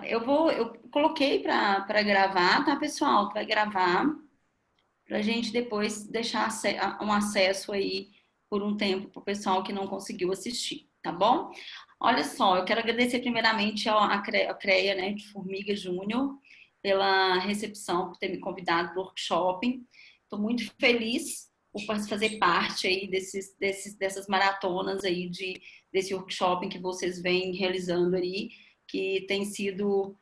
Eu coloquei para gravar, tá, pessoal? Vai gravar para a gente depois deixar um acesso aí por um tempo para o pessoal que não conseguiu assistir, tá bom? Olha só, eu quero agradecer primeiramente a CREA, né, de Formiga Júnior, pela recepção, por ter me convidado para o workshop. Estou muito feliz por fazer parte aí dessas maratonas aí desse workshop que vocês vêm realizando aí, que tem sido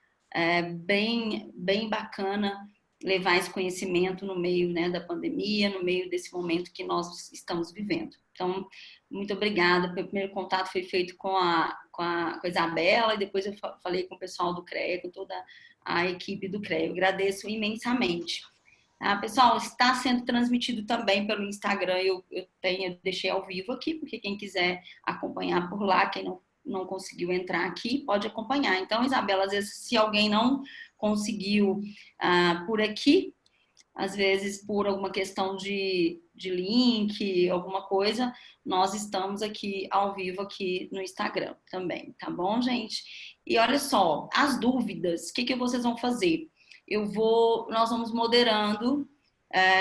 bem bacana levar esse conhecimento no meio, né, da pandemia, no meio desse momento que nós estamos vivendo. Então, muito obrigada. O primeiro contato foi feito com a Isabela e depois eu falei com o pessoal do CREA, com toda a equipe do CREA. Eu agradeço imensamente. Pessoal, está sendo transmitido também pelo Instagram. Eu deixei ao vivo aqui, porque quem quiser acompanhar por lá, quem não conseguiu entrar aqui, pode acompanhar. Então, Isabela, às vezes, se alguém não conseguiu por aqui, às vezes por alguma questão de link, alguma coisa, nós estamos aqui ao vivo aqui no Instagram também, tá bom, gente? E olha só, as dúvidas, o que vocês vão fazer? Nós vamos moderando,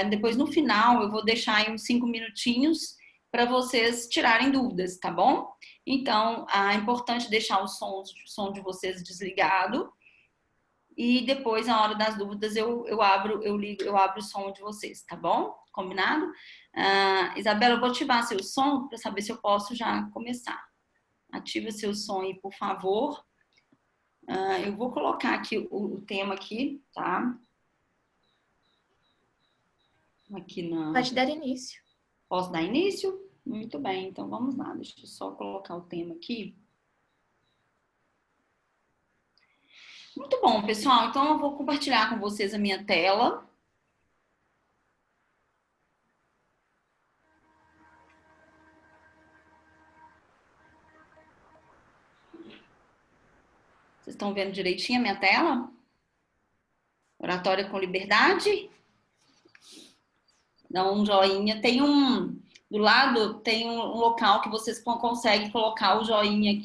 depois no final eu vou deixar aí uns 5 minutinhos para vocês tirarem dúvidas, tá bom? Então, é importante deixar o som de vocês desligado e depois, na hora das dúvidas, eu abro o som de vocês, tá bom? Combinado? Isabela, eu vou ativar seu som para saber se eu posso já começar. Ativa seu som aí, por favor. Eu vou colocar aqui o tema aqui, tá? Pode dar início. Posso dar início? Muito bem, então vamos lá. Deixa eu só colocar o tema aqui. Muito bom, pessoal. Então eu vou compartilhar com vocês a minha tela. Vocês estão vendo direitinho a minha tela? Oratória com liberdade. Dá um joinha. Do lado tem um local que vocês conseguem colocar o joinha,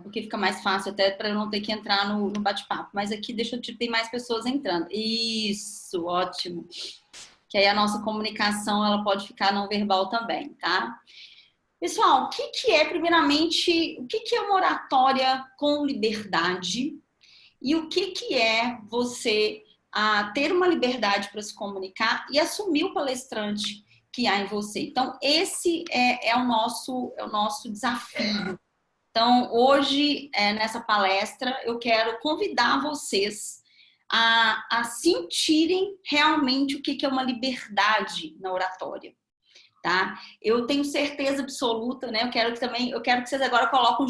porque fica mais fácil até para eu não ter que entrar no bate-papo. Mas aqui tem mais pessoas entrando. Isso, ótimo. Que aí a nossa comunicação ela pode ficar não verbal também, tá? Pessoal, o que é, primeiramente, o que é uma oratória com liberdade? E o que é você ter uma liberdade para se comunicar e assumir o palestrante que há em você? Então, esse é o nosso desafio. Então, hoje, nessa palestra, eu quero convidar vocês a sentirem realmente o que é uma liberdade na oratória. Tá? Eu tenho certeza absoluta, né? Eu quero que vocês agora coloquem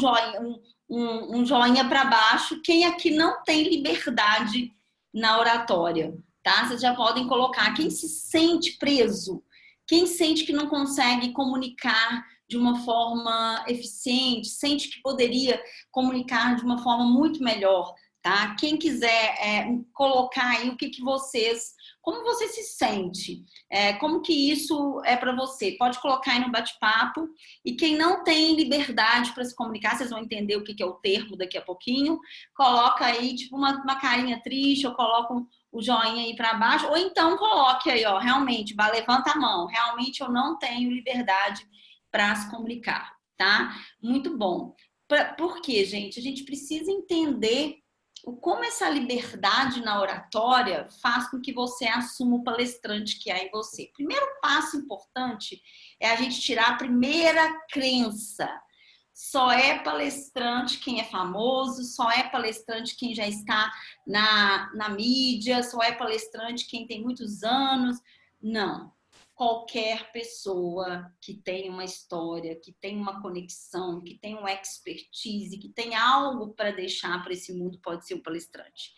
um joinha para baixo. Quem aqui não tem liberdade na oratória, tá? Vocês já podem colocar. Quem se sente preso? Quem sente que não consegue comunicar de uma forma eficiente? Sente que poderia comunicar de uma forma muito melhor, tá? Quem quiser colocar aí como você se sente? Como que isso é para você? Pode colocar aí no bate-papo. E quem não tem liberdade para se comunicar, vocês vão entender o que é o termo daqui a pouquinho. Coloca aí, tipo, uma carinha triste, ou coloca o joinha aí para baixo. Ou então coloque aí, ó, realmente, levanta a mão. Realmente eu não tenho liberdade para se comunicar, tá? Muito bom. Por quê, gente? A gente precisa entender como essa liberdade na oratória faz com que você assuma o palestrante que há em você. Primeiro passo importante é a gente tirar a primeira crença. Só é palestrante quem é famoso, só é palestrante quem já está na mídia, só é palestrante quem tem muitos anos. Não. Qualquer pessoa que tem uma história, que tem uma conexão, que tem um expertise, que tem algo para deixar para esse mundo pode ser um palestrante.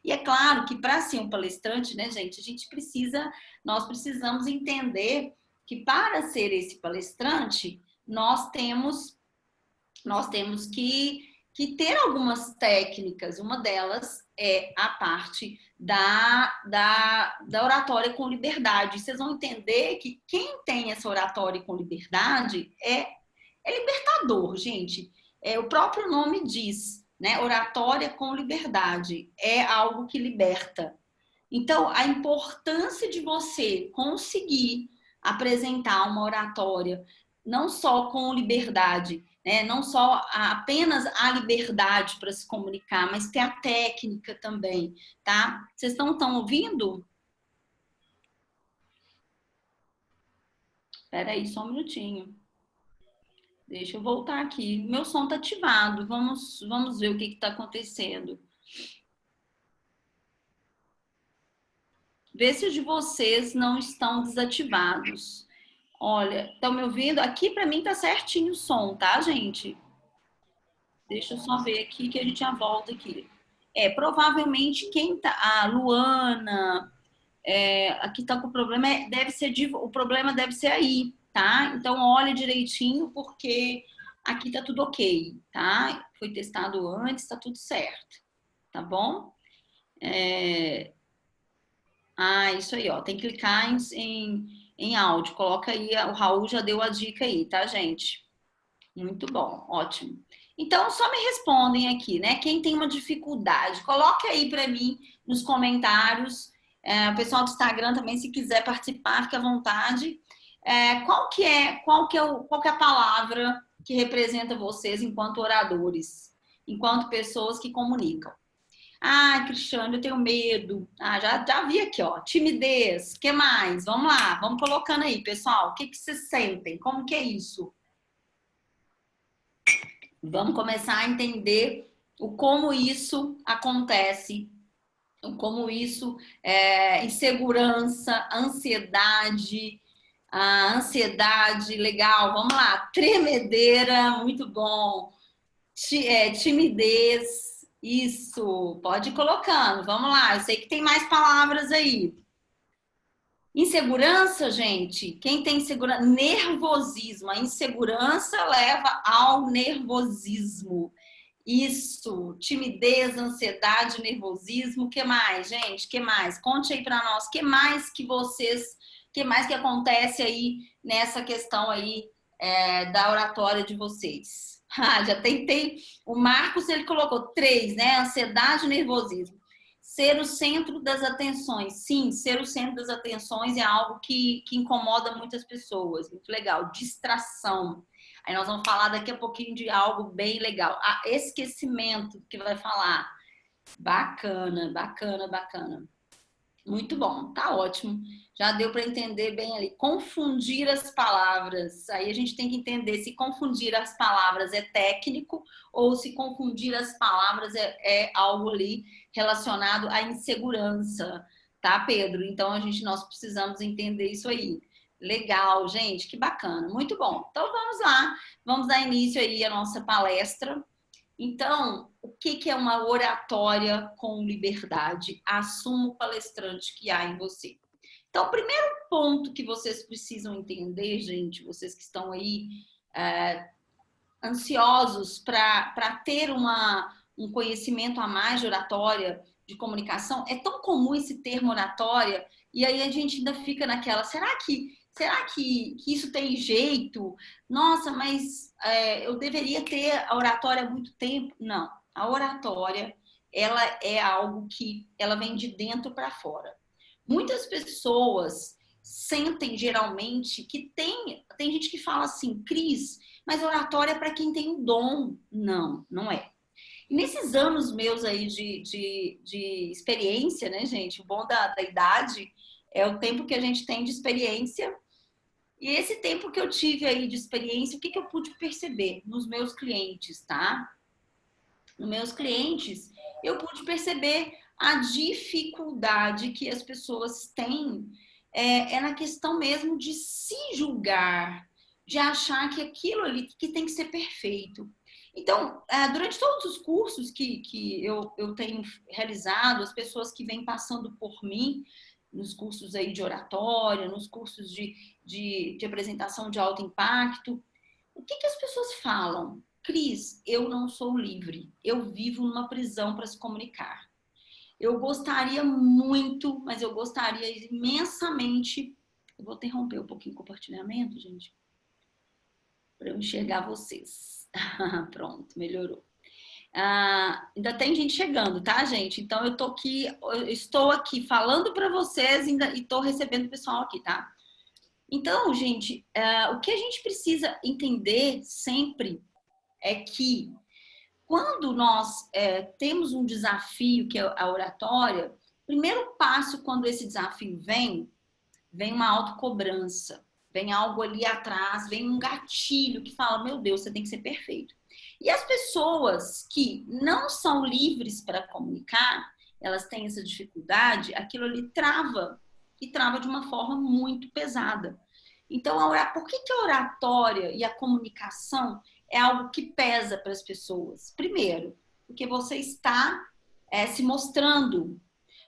E é claro que para ser um palestrante, né, gente, nós precisamos entender que para ser esse palestrante, nós temos que ter algumas técnicas. Uma delas é a parte da oratória com liberdade. Vocês vão entender que quem tem essa oratória com liberdade é libertador, gente. O próprio nome diz, né? Oratória com liberdade é algo que liberta. Então, a importância de você conseguir apresentar uma oratória não só com liberdade, né? Não só apenas a liberdade para se comunicar, mas ter a técnica também, tá? Vocês estão ouvindo? Espera aí, só um minutinho. Deixa eu voltar aqui. Meu som está ativado. Vamos ver o que está acontecendo. Vê se os de vocês não estão desativados. Olha, estão me ouvindo? Aqui para mim tá certinho o som, tá, gente? Deixa eu só ver aqui que a gente já volta aqui. Provavelmente quem tá... A Luana... aqui tá com o problema, o problema deve ser aí, tá? Então, olha direitinho, porque aqui tá tudo ok, tá? Foi testado antes, tá tudo certo, tá bom? Isso aí, ó. Tem que clicar em áudio. Coloca aí, o Raul já deu a dica aí, tá, gente? Muito bom, ótimo. Então, só me respondem aqui, né? Quem tem uma dificuldade, coloque aí para mim nos comentários. O pessoal do Instagram também, se quiser participar, fique à vontade. Qual que é a palavra que representa vocês enquanto oradores, enquanto pessoas que comunicam? Cristiane, eu tenho medo. Já vi aqui, ó. Timidez. O que mais? Vamos lá, vamos colocando aí, pessoal. O que vocês sentem? Como que é isso? Vamos começar a entender como isso acontece, como isso insegurança, ansiedade, a ansiedade, legal, vamos lá, tremedeira, muito bom, timidez, isso, pode ir colocando, vamos lá, eu sei que tem mais palavras aí. Insegurança, gente, quem tem insegurança? Nervosismo. A insegurança leva ao nervosismo. Isso, timidez, ansiedade, nervosismo. O que mais, gente? O que mais? Conte aí para nós. O que mais que acontece aí nessa questão aí da oratória de vocês? Já tentei. O Marcos, ele colocou 3, né? Ansiedade e nervosismo. Ser o centro das atenções. Sim, ser o centro das atenções é algo que incomoda muitas pessoas. Muito legal. Distração. Aí nós vamos falar daqui a pouquinho de algo bem legal. Esquecimento, que vai falar. Bacana, bacana, bacana. Muito bom, tá ótimo. Já deu para entender bem ali. Confundir as palavras. Aí a gente tem que entender se confundir as palavras é técnico ou se confundir as palavras é algo ali relacionado à insegurança, tá, Pedro? Então nós precisamos entender isso aí. Legal, gente, que bacana. Muito bom. Então vamos lá, vamos dar início aí à nossa palestra. Então, o que é uma oratória com liberdade? Assuma o palestrante que há em você. Então, o primeiro ponto que vocês precisam entender, gente, vocês que estão aí ansiosos para ter um conhecimento a mais de oratória, de comunicação, é tão comum esse termo oratória, e aí a gente ainda fica naquela, será que isso tem jeito? Nossa, mas eu deveria ter a oratória há muito tempo? Não, a oratória, ela é algo que ela vem de dentro para fora. Muitas pessoas sentem geralmente que tem gente que fala assim, Cris, mas oratória é para quem tem o dom. Não, não é. E nesses anos meus aí de experiência, né, gente? O bom da idade é o tempo que a gente tem de experiência. E esse tempo que eu tive aí de experiência, o que eu pude perceber nos meus clientes, tá? Nos meus clientes, eu pude perceber a dificuldade que as pessoas têm na questão mesmo de se julgar, de achar que aquilo ali que tem que ser perfeito. Então, durante todos os cursos que eu tenho realizado, as pessoas que vêm passando por mim, nos cursos aí de oratória, nos cursos de apresentação de alto impacto, o que as pessoas falam? Cris, eu não sou livre, eu vivo numa prisão para se comunicar. Eu gostaria muito, mas eu gostaria imensamente. Eu vou interromper um pouquinho o compartilhamento, gente, para eu enxergar vocês. Pronto, melhorou. Ainda tem gente chegando, tá, gente? Então eu estou aqui falando para vocês e estou recebendo o pessoal aqui, tá? Então, gente, o que a gente precisa entender sempre é que quando nós temos um desafio, que é a oratória, primeiro passo quando esse desafio vem uma autocobrança, vem algo ali atrás, vem um gatilho que fala, meu Deus, você tem que ser perfeito. E as pessoas que não são livres para comunicar, elas têm essa dificuldade, aquilo ali trava, e trava de uma forma muito pesada. Então, por que a oratória e a comunicação é algo que pesa para as pessoas? Primeiro, porque você está se mostrando,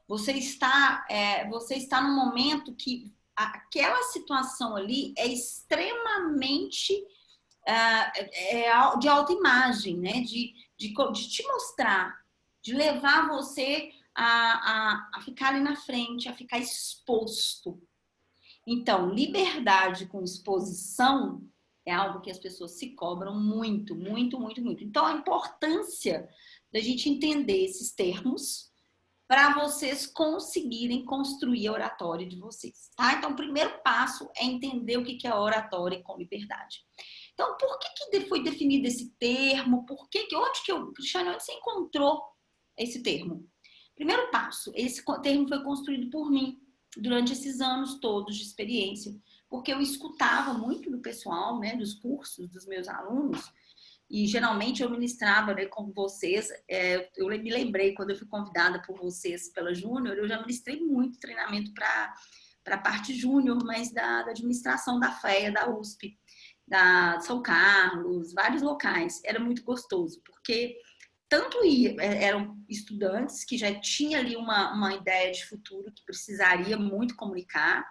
você está num momento que aquela situação ali é extremamente de autoimagem, né? De te mostrar, de levar você a ficar ali na frente, a ficar exposto. Então, liberdade com exposição é algo que as pessoas se cobram muito, muito, muito, muito. Então, a importância da gente entender esses termos para vocês conseguirem construir a oratória de vocês, tá? Então, o primeiro passo é entender o que é oratória com liberdade. Então, por que foi definido esse termo? Cristiane, onde você encontrou esse termo? Primeiro passo, esse termo foi construído por mim durante esses anos todos de experiência, porque eu escutava muito do pessoal, né, dos cursos dos meus alunos, e geralmente eu ministrava, né, com vocês. Eu me lembrei, quando eu fui convidada por vocês pela Júnior, eu já ministrei muito treinamento para a parte Júnior, mas da administração da FEA, da USP, da São Carlos, vários locais. Era muito gostoso, porque eram estudantes que já tinham ali uma ideia de futuro que precisaria muito comunicar,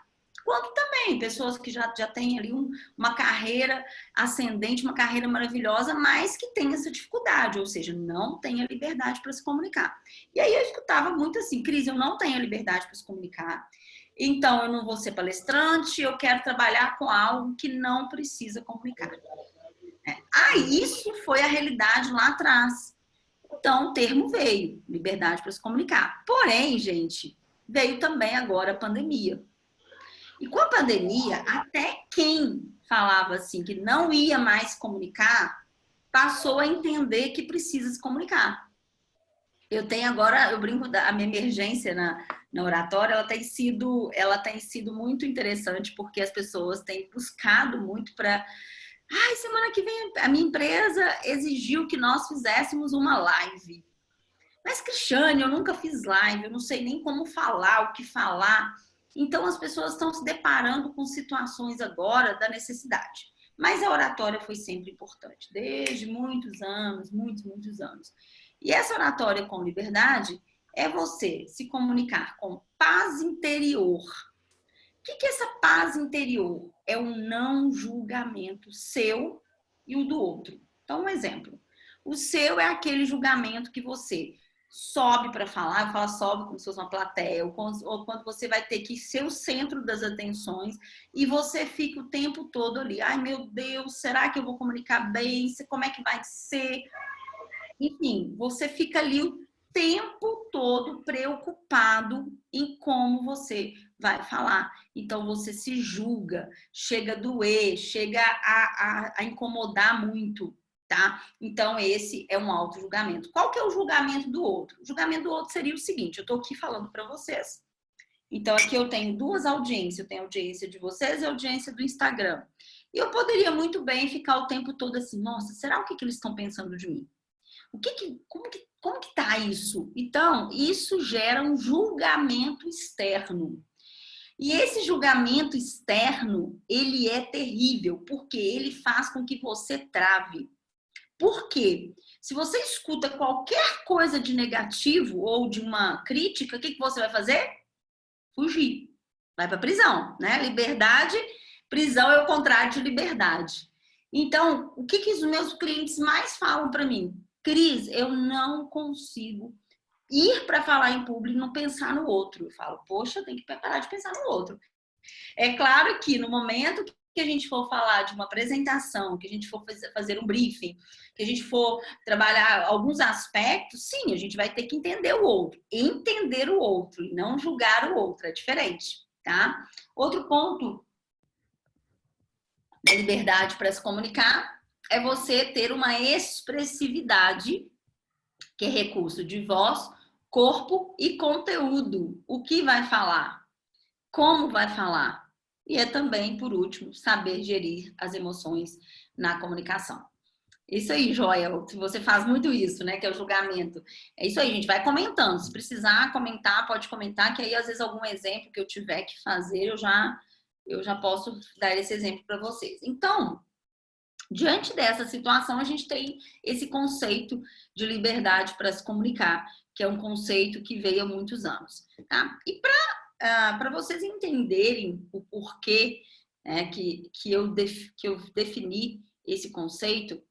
quanto também pessoas que já têm ali uma carreira ascendente, uma carreira maravilhosa, mas que tem essa dificuldade, ou seja, não tem a liberdade para se comunicar. E aí eu escutava muito assim, Cris, eu não tenho a liberdade para se comunicar, então eu não vou ser palestrante, eu quero trabalhar com algo que não precisa comunicar. Isso foi a realidade lá atrás. Então, o termo veio, liberdade para se comunicar. Porém, gente, veio também agora a pandemia. E com a pandemia, até quem falava assim que não ia mais comunicar, passou a entender que precisa se comunicar. Eu tenho agora, eu brinco, a minha emergência na oratória, ela tem sido muito interessante, porque as pessoas têm buscado muito para... semana que vem a minha empresa exigiu que nós fizéssemos uma live. Mas, Cristiane, eu nunca fiz live, eu não sei nem como falar, o que falar. Então, as pessoas estão se deparando com situações agora da necessidade. Mas a oratória foi sempre importante, desde muitos anos, muitos, muitos anos. E essa oratória com liberdade é você se comunicar com paz interior. O que é essa paz interior? É um não julgamento seu e o do outro. Então, um exemplo. O seu é aquele julgamento que você sobe para falar, eu falo sobe como se fosse uma plateia, ou quando você vai ter que ser o centro das atenções e você fica o tempo todo ali. Ai, meu Deus, será que eu vou comunicar bem? Como é que vai ser? Enfim, você fica ali o tempo todo preocupado em como você vai falar. Então, você se julga, chega a doer, chega a incomodar muito, tá? Então, esse é um auto-julgamento. Qual que é o julgamento do outro? O julgamento do outro seria o seguinte, eu tô aqui falando para vocês. Então, aqui eu tenho duas audiências. Eu tenho a audiência de vocês e a audiência do Instagram. E eu poderia muito bem ficar o tempo todo assim, nossa, será o que eles estão pensando de mim? Como que tá isso? Então, isso gera um julgamento externo. E esse julgamento externo, ele é terrível, porque ele faz com que você trave. Por quê? Se você escuta qualquer coisa de negativo ou de uma crítica, o que você vai fazer? Fugir. Vai para prisão, né? Liberdade, prisão é o contrário de liberdade. Então, o que os meus clientes mais falam para mim? Cris, eu não consigo ir para falar em público e não pensar no outro. Eu falo, poxa, tem que parar de pensar no outro. É claro que no momento que a gente for falar de uma apresentação, que a gente for fazer um briefing, que a gente for trabalhar alguns aspectos, sim, a gente vai ter que entender o outro e não julgar o outro, é diferente, tá? Outro ponto da liberdade para se comunicar é você ter uma expressividade, que é recurso de voz, corpo e conteúdo. O que vai falar? Como vai falar? E é também, por último, saber gerir as emoções na comunicação. Isso aí, Joia. Se você faz muito isso, né? Que é o julgamento. É isso aí, a gente vai comentando. Se precisar comentar, pode comentar, que aí, às vezes, algum exemplo que eu tiver que fazer, eu já posso dar esse exemplo para vocês. Então, diante dessa situação, a gente tem esse conceito de liberdade para se comunicar, que é um conceito que veio há muitos anos. Tá? E para vocês entenderem o porquê que eu defini esse conceito,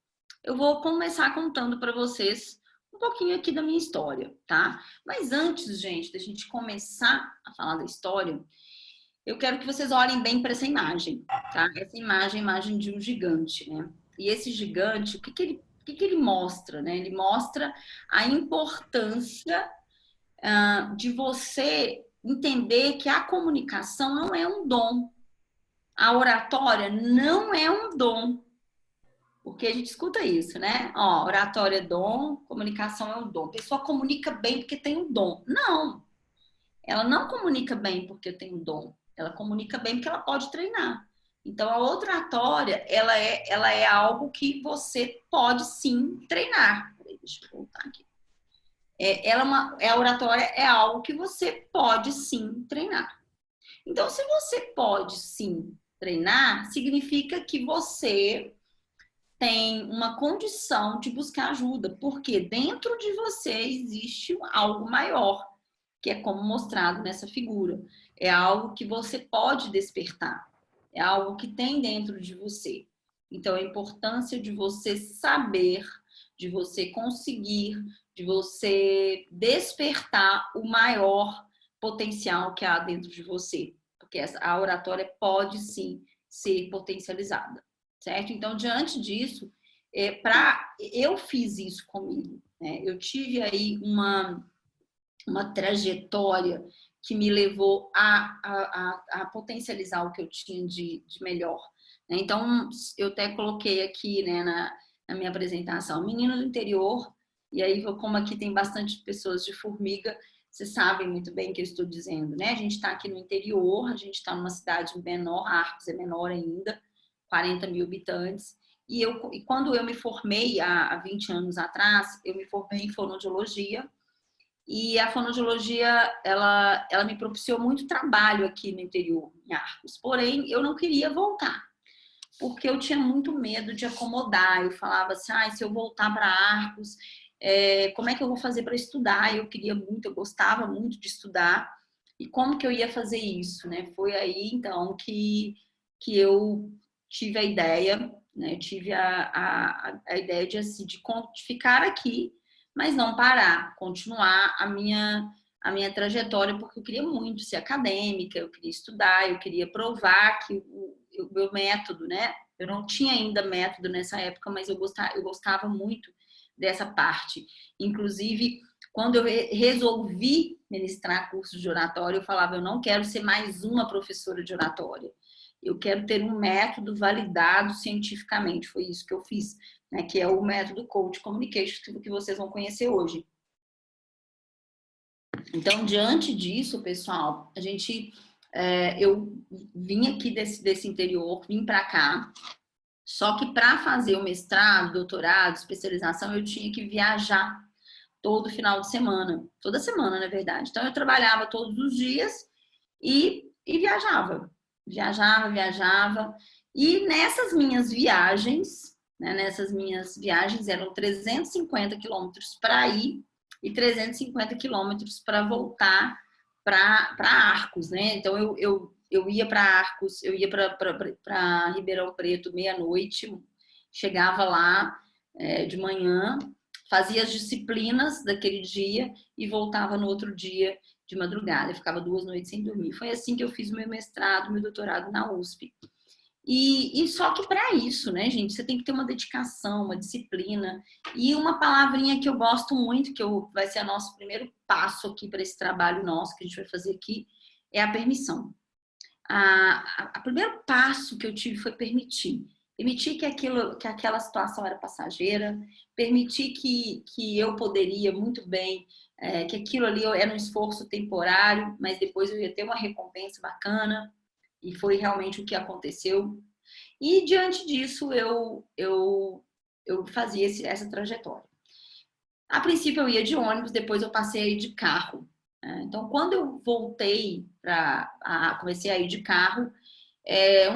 eu vou começar contando para vocês um pouquinho aqui da minha história, tá? Mas antes, gente, da gente começar a falar da história, eu quero que vocês olhem bem para essa imagem, tá? Essa imagem é a imagem de um gigante, né? E esse gigante, o que ele mostra, né? Ele mostra a importância de você entender que a comunicação não é um dom. A oratória não é um dom. Porque a gente escuta isso, né? Ó, oratória é dom, comunicação é um dom. A pessoa comunica bem porque tem um dom. Não. Ela não comunica bem porque tem um dom. Ela comunica bem porque ela pode treinar. Então, a oratória, ela é algo que você pode sim treinar. Peraí, deixa eu voltar aqui. A oratória é algo que você pode sim treinar. Então, se você pode sim treinar, significa que você tem uma condição de buscar ajuda, porque dentro de você existe algo maior, que é como mostrado nessa figura. É algo que você pode despertar, é algo que tem dentro de você. Então, a importância de você saber, de você conseguir, de você despertar o maior potencial que há dentro de você, porque a oratória pode sim ser potencializada, certo? Então, diante disso, eu fiz isso comigo, né? Eu tive aí uma trajetória que me levou a potencializar o que eu tinha de melhor. Então, eu até coloquei aqui, né, na minha apresentação, menino do interior, e aí, como aqui tem bastante pessoas de Formiga, vocês sabem muito bem o que eu estou dizendo, né? A gente está aqui no interior, a gente está numa cidade menor, Arcos é menor ainda, 40 mil habitantes, e quando eu me formei há 20 anos atrás, eu me formei em fonoaudiologia, e a fonoaudiologia, ela me propiciou muito trabalho aqui no interior, em Arcos. Porém, eu não queria voltar, porque eu tinha muito medo de acomodar. Eu falava assim, se eu voltar para Arcos, como é que eu vou fazer para estudar? Eu queria muito, eu gostava muito de estudar. E como que eu ia fazer isso, né? Foi aí, então, que eu tive a ideia, né? Eu tive a ideia de ficar aqui, mas não parar, continuar a minha trajetória, porque eu queria muito ser acadêmica, eu queria estudar, eu queria provar que o meu método, né? Eu não tinha ainda método nessa época, mas eu gostava muito dessa parte. Inclusive, quando eu resolvi ministrar cursos de oratória, eu falava, eu não quero ser mais uma professora de oratória. Eu quero ter um método validado cientificamente. Foi isso que eu fiz, né? Que é o método Coach Communication, que vocês vão conhecer hoje. Então, diante disso, pessoal, eu vim aqui desse interior, vim para cá, só que para fazer o mestrado, doutorado, especialização, eu tinha que viajar todo final de semana, toda semana, na verdade. Então, eu trabalhava todos os dias e viajava. Viajava. E nessas minhas viagens, né, eram 350 quilômetros para ir e 350 quilômetros para voltar para Arcos, né? Então, eu ia para Arcos, eu ia para Ribeirão Preto meia-noite, chegava lá de manhã, fazia as disciplinas daquele dia e voltava no outro dia de madrugada. Eu ficava 2 noites sem dormir. Foi assim que eu fiz o meu mestrado, meu doutorado na USP. E só que para isso, né, gente, você tem que ter uma dedicação, uma disciplina. E uma palavrinha que eu gosto muito, vai ser o nosso primeiro passo aqui para esse trabalho nosso que a gente vai fazer aqui, é a permissão. A primeiro passo que eu tive foi permitir. Permitir que aquela situação era passageira, permitir que eu poderia muito bem, que aquilo ali era um esforço temporário, mas depois eu ia ter uma recompensa bacana, e foi realmente o que aconteceu. E diante disso, eu fazia essa trajetória. A princípio eu ia de ônibus, depois eu passei a ir de carro. Então, quando eu voltei comecei a ir de carro,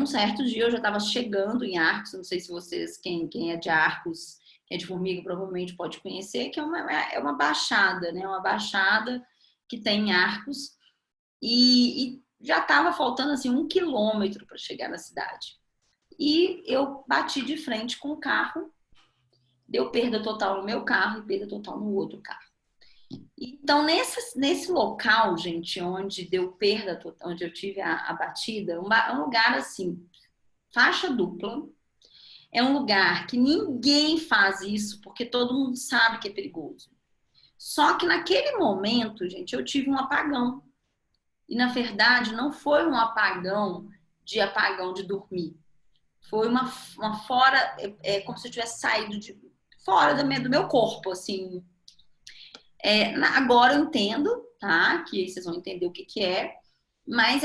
um certo dia eu já estava chegando em Arcos, não sei se vocês, quem é de Arcos, quem é de Formiga, provavelmente pode conhecer, que é uma baixada, né? Uma baixada que tem em Arcos, e já estava faltando assim 1 quilômetro para chegar na cidade. E eu bati de frente com o carro, deu perda total no meu carro e perda total no outro carro. Então, nesse local, gente, onde deu perda, onde eu tive a batida, um lugar assim, faixa dupla, é um lugar que ninguém faz isso, porque todo mundo sabe que é perigoso. Só que naquele momento, gente, eu tive um apagão. E, na verdade, não foi um apagão de dormir. Foi uma fora, como se eu tivesse saído fora do meu corpo, assim. Agora eu entendo, tá? Que aí vocês vão entender o que é. Mas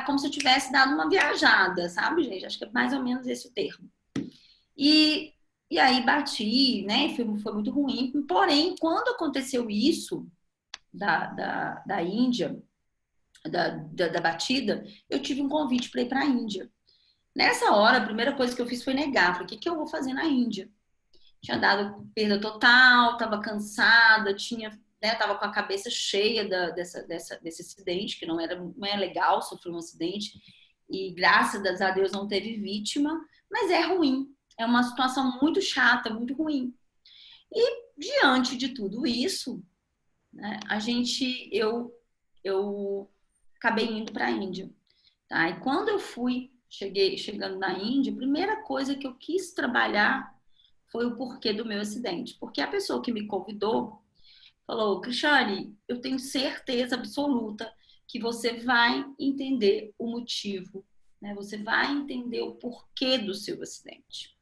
como se eu tivesse dado uma viajada, sabe, gente? Acho que é mais ou menos esse o termo. E, e aí bati, né? Foi muito ruim. Porém, quando aconteceu isso da Índia, da batida, eu tive um convite para ir para a Índia. Nessa hora, a primeira coisa que eu fiz foi negar. Falei, o que eu vou fazer na Índia? Tinha dado perda total, estava cansada, tava com a cabeça cheia desse acidente, que não é legal sofrer um acidente, e graças a Deus não teve vítima, mas é ruim, é uma situação muito chata, muito ruim. E diante de tudo isso, né, eu acabei indo para a Índia, tá? E quando eu chegando na Índia, a primeira coisa que eu quis trabalhar foi o porquê do meu acidente. Porque a pessoa que me convidou falou, Cristiane, eu tenho certeza absoluta que você vai entender o motivo, né? Você vai entender o porquê do seu acidente.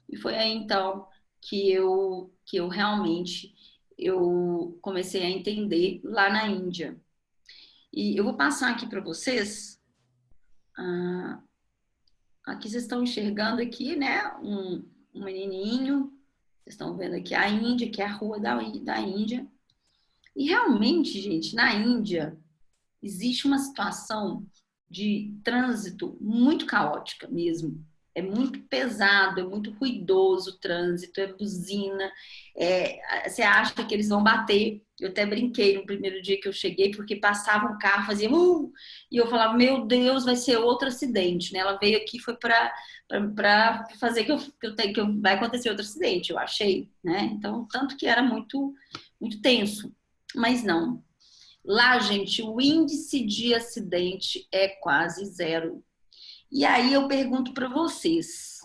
E foi aí, então, que eu realmente comecei a entender lá na Índia. E eu vou passar aqui para vocês. Aqui vocês estão enxergando aqui, né? Um menininho. Vocês estão vendo aqui a Índia, que é a rua da Índia. E realmente, gente, na Índia existe uma situação de trânsito muito caótica mesmo. É muito pesado, é muito ruidoso o trânsito, é buzina. Você acha que eles vão bater. Eu até brinquei no primeiro dia que eu cheguei, porque passava um carro, fazia e eu falava, meu Deus, vai ser outro acidente, né? Ela veio aqui, foi para fazer que vai acontecer outro acidente, eu achei, né? Então, tanto que era muito, muito tenso. Mas não. Lá, gente, o índice de acidente é quase zero. E aí eu pergunto para vocês,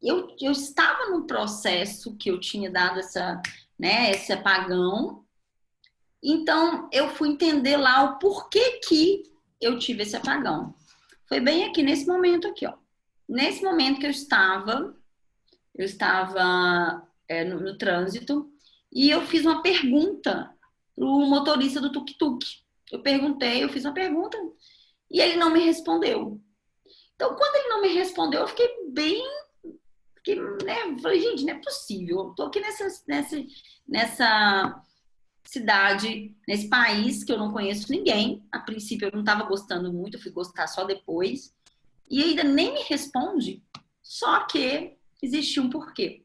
eu estava num processo que eu tinha dado esse apagão, então eu fui entender lá o porquê que eu tive esse apagão. Foi bem aqui nesse momento aqui, ó. Nesse momento que eu estava no trânsito e eu fiz uma pergunta pro motorista do tuk-tuk. Eu fiz uma pergunta e ele não me respondeu. Então, quando ele não me respondeu, eu fiquei bem. Né? Falei, gente, não é possível. Eu tô aqui nessa cidade, nesse país que eu não conheço ninguém. A princípio, eu não estava gostando muito, eu fui gostar só depois. E ainda nem me responde. Só que existe um porquê.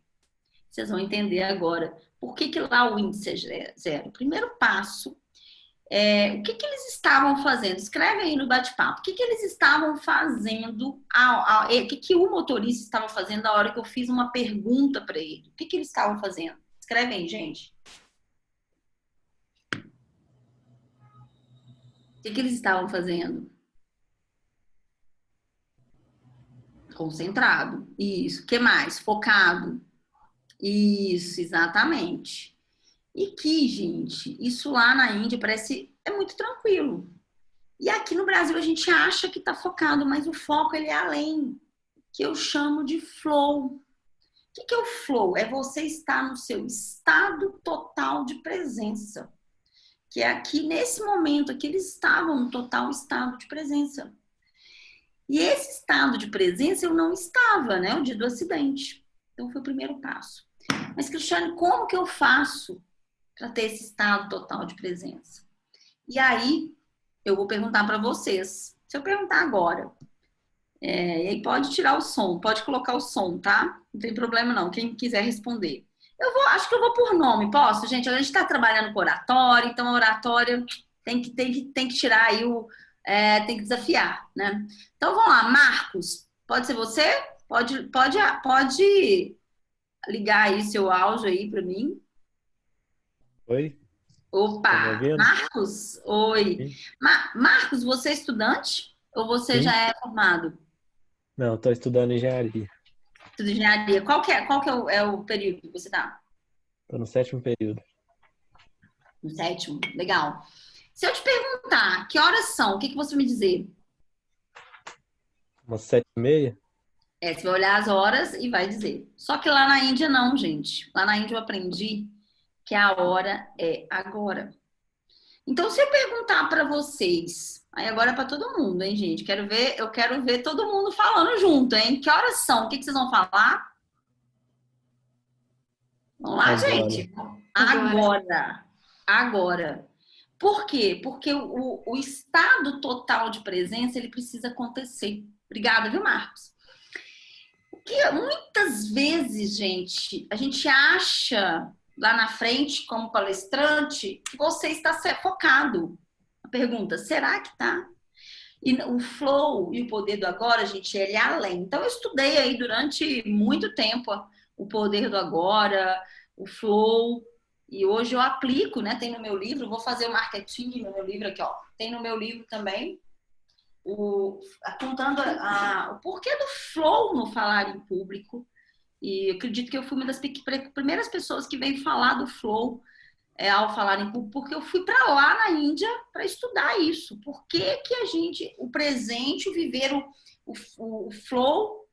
Vocês vão entender agora. Por que lá o índice é zero? O primeiro passo o que eles estavam fazendo? Escreve aí no bate-papo. O que eles estavam fazendo? O que o motorista estava fazendo na hora que eu fiz uma pergunta para ele? O que eles estavam fazendo? Escreve aí, gente. O que eles estavam fazendo? Concentrado. Isso. O que mais? Focado. Isso, exatamente. E que, gente, isso lá na Índia parece é muito tranquilo. E aqui no Brasil a gente acha que está focado, mas o foco ele é além, que eu chamo de flow. O que é o flow? É você estar no seu estado total de presença. Que é aqui nesse momento, aqui eles estavam no total estado de presença. E esse estado de presença eu não estava, né? O dia do acidente. Então foi o primeiro passo. Mas, Cristiane, como que eu faço para ter esse estado total de presença? E aí, eu vou perguntar para vocês. Se eu perguntar agora, e aí pode tirar o som, pode colocar o som, tá? Não tem problema não, quem quiser responder. Acho que eu vou por nome, posso? Gente, a gente está trabalhando com oratório, então a oratória tem que tirar aí tem que desafiar, né? Então vamos lá, Marcos, pode ser você? Pode ligar aí seu áudio aí para mim. Oi? Tá me Opa, ouvindo? Marcos, oi. Sim. Marcos, você é estudante ou você já Sim? é formado? Não, estou estudando engenharia. Estuda engenharia. Qual que é o período que você está? Estou no 7º período. No 7º? Legal. Se eu te perguntar que horas são, o que você vai me dizer? Umas 7h30? Você vai olhar as horas e vai dizer. Só que lá na Índia não, gente. Lá na Índia eu aprendi que a hora é agora. Então, se eu perguntar para vocês, aí agora é para todo mundo, hein, gente? Eu quero ver todo mundo falando junto, hein? Que horas são? O que vocês vão falar? Vamos lá, Agora. gente. Agora. Por quê? Porque o estado total de presença, ele precisa acontecer. Obrigada, viu, Marcos? Porque muitas vezes, gente, a gente acha lá na frente, como palestrante, que você está focado. A pergunta, será que tá? E o flow e o poder do agora, gente, ele é além. Então, eu estudei aí durante muito tempo o poder do agora, o flow, e hoje eu aplico, né? Tem no meu livro, vou fazer o marketing no meu livro aqui, ó. Tem no meu livro também, contando o porquê do flow no falar em público. E eu acredito que eu fui uma das primeiras pessoas que veio falar do flow ao falar em público, porque eu fui para lá na Índia para estudar isso. Por que que a gente, o presente, viver o flow,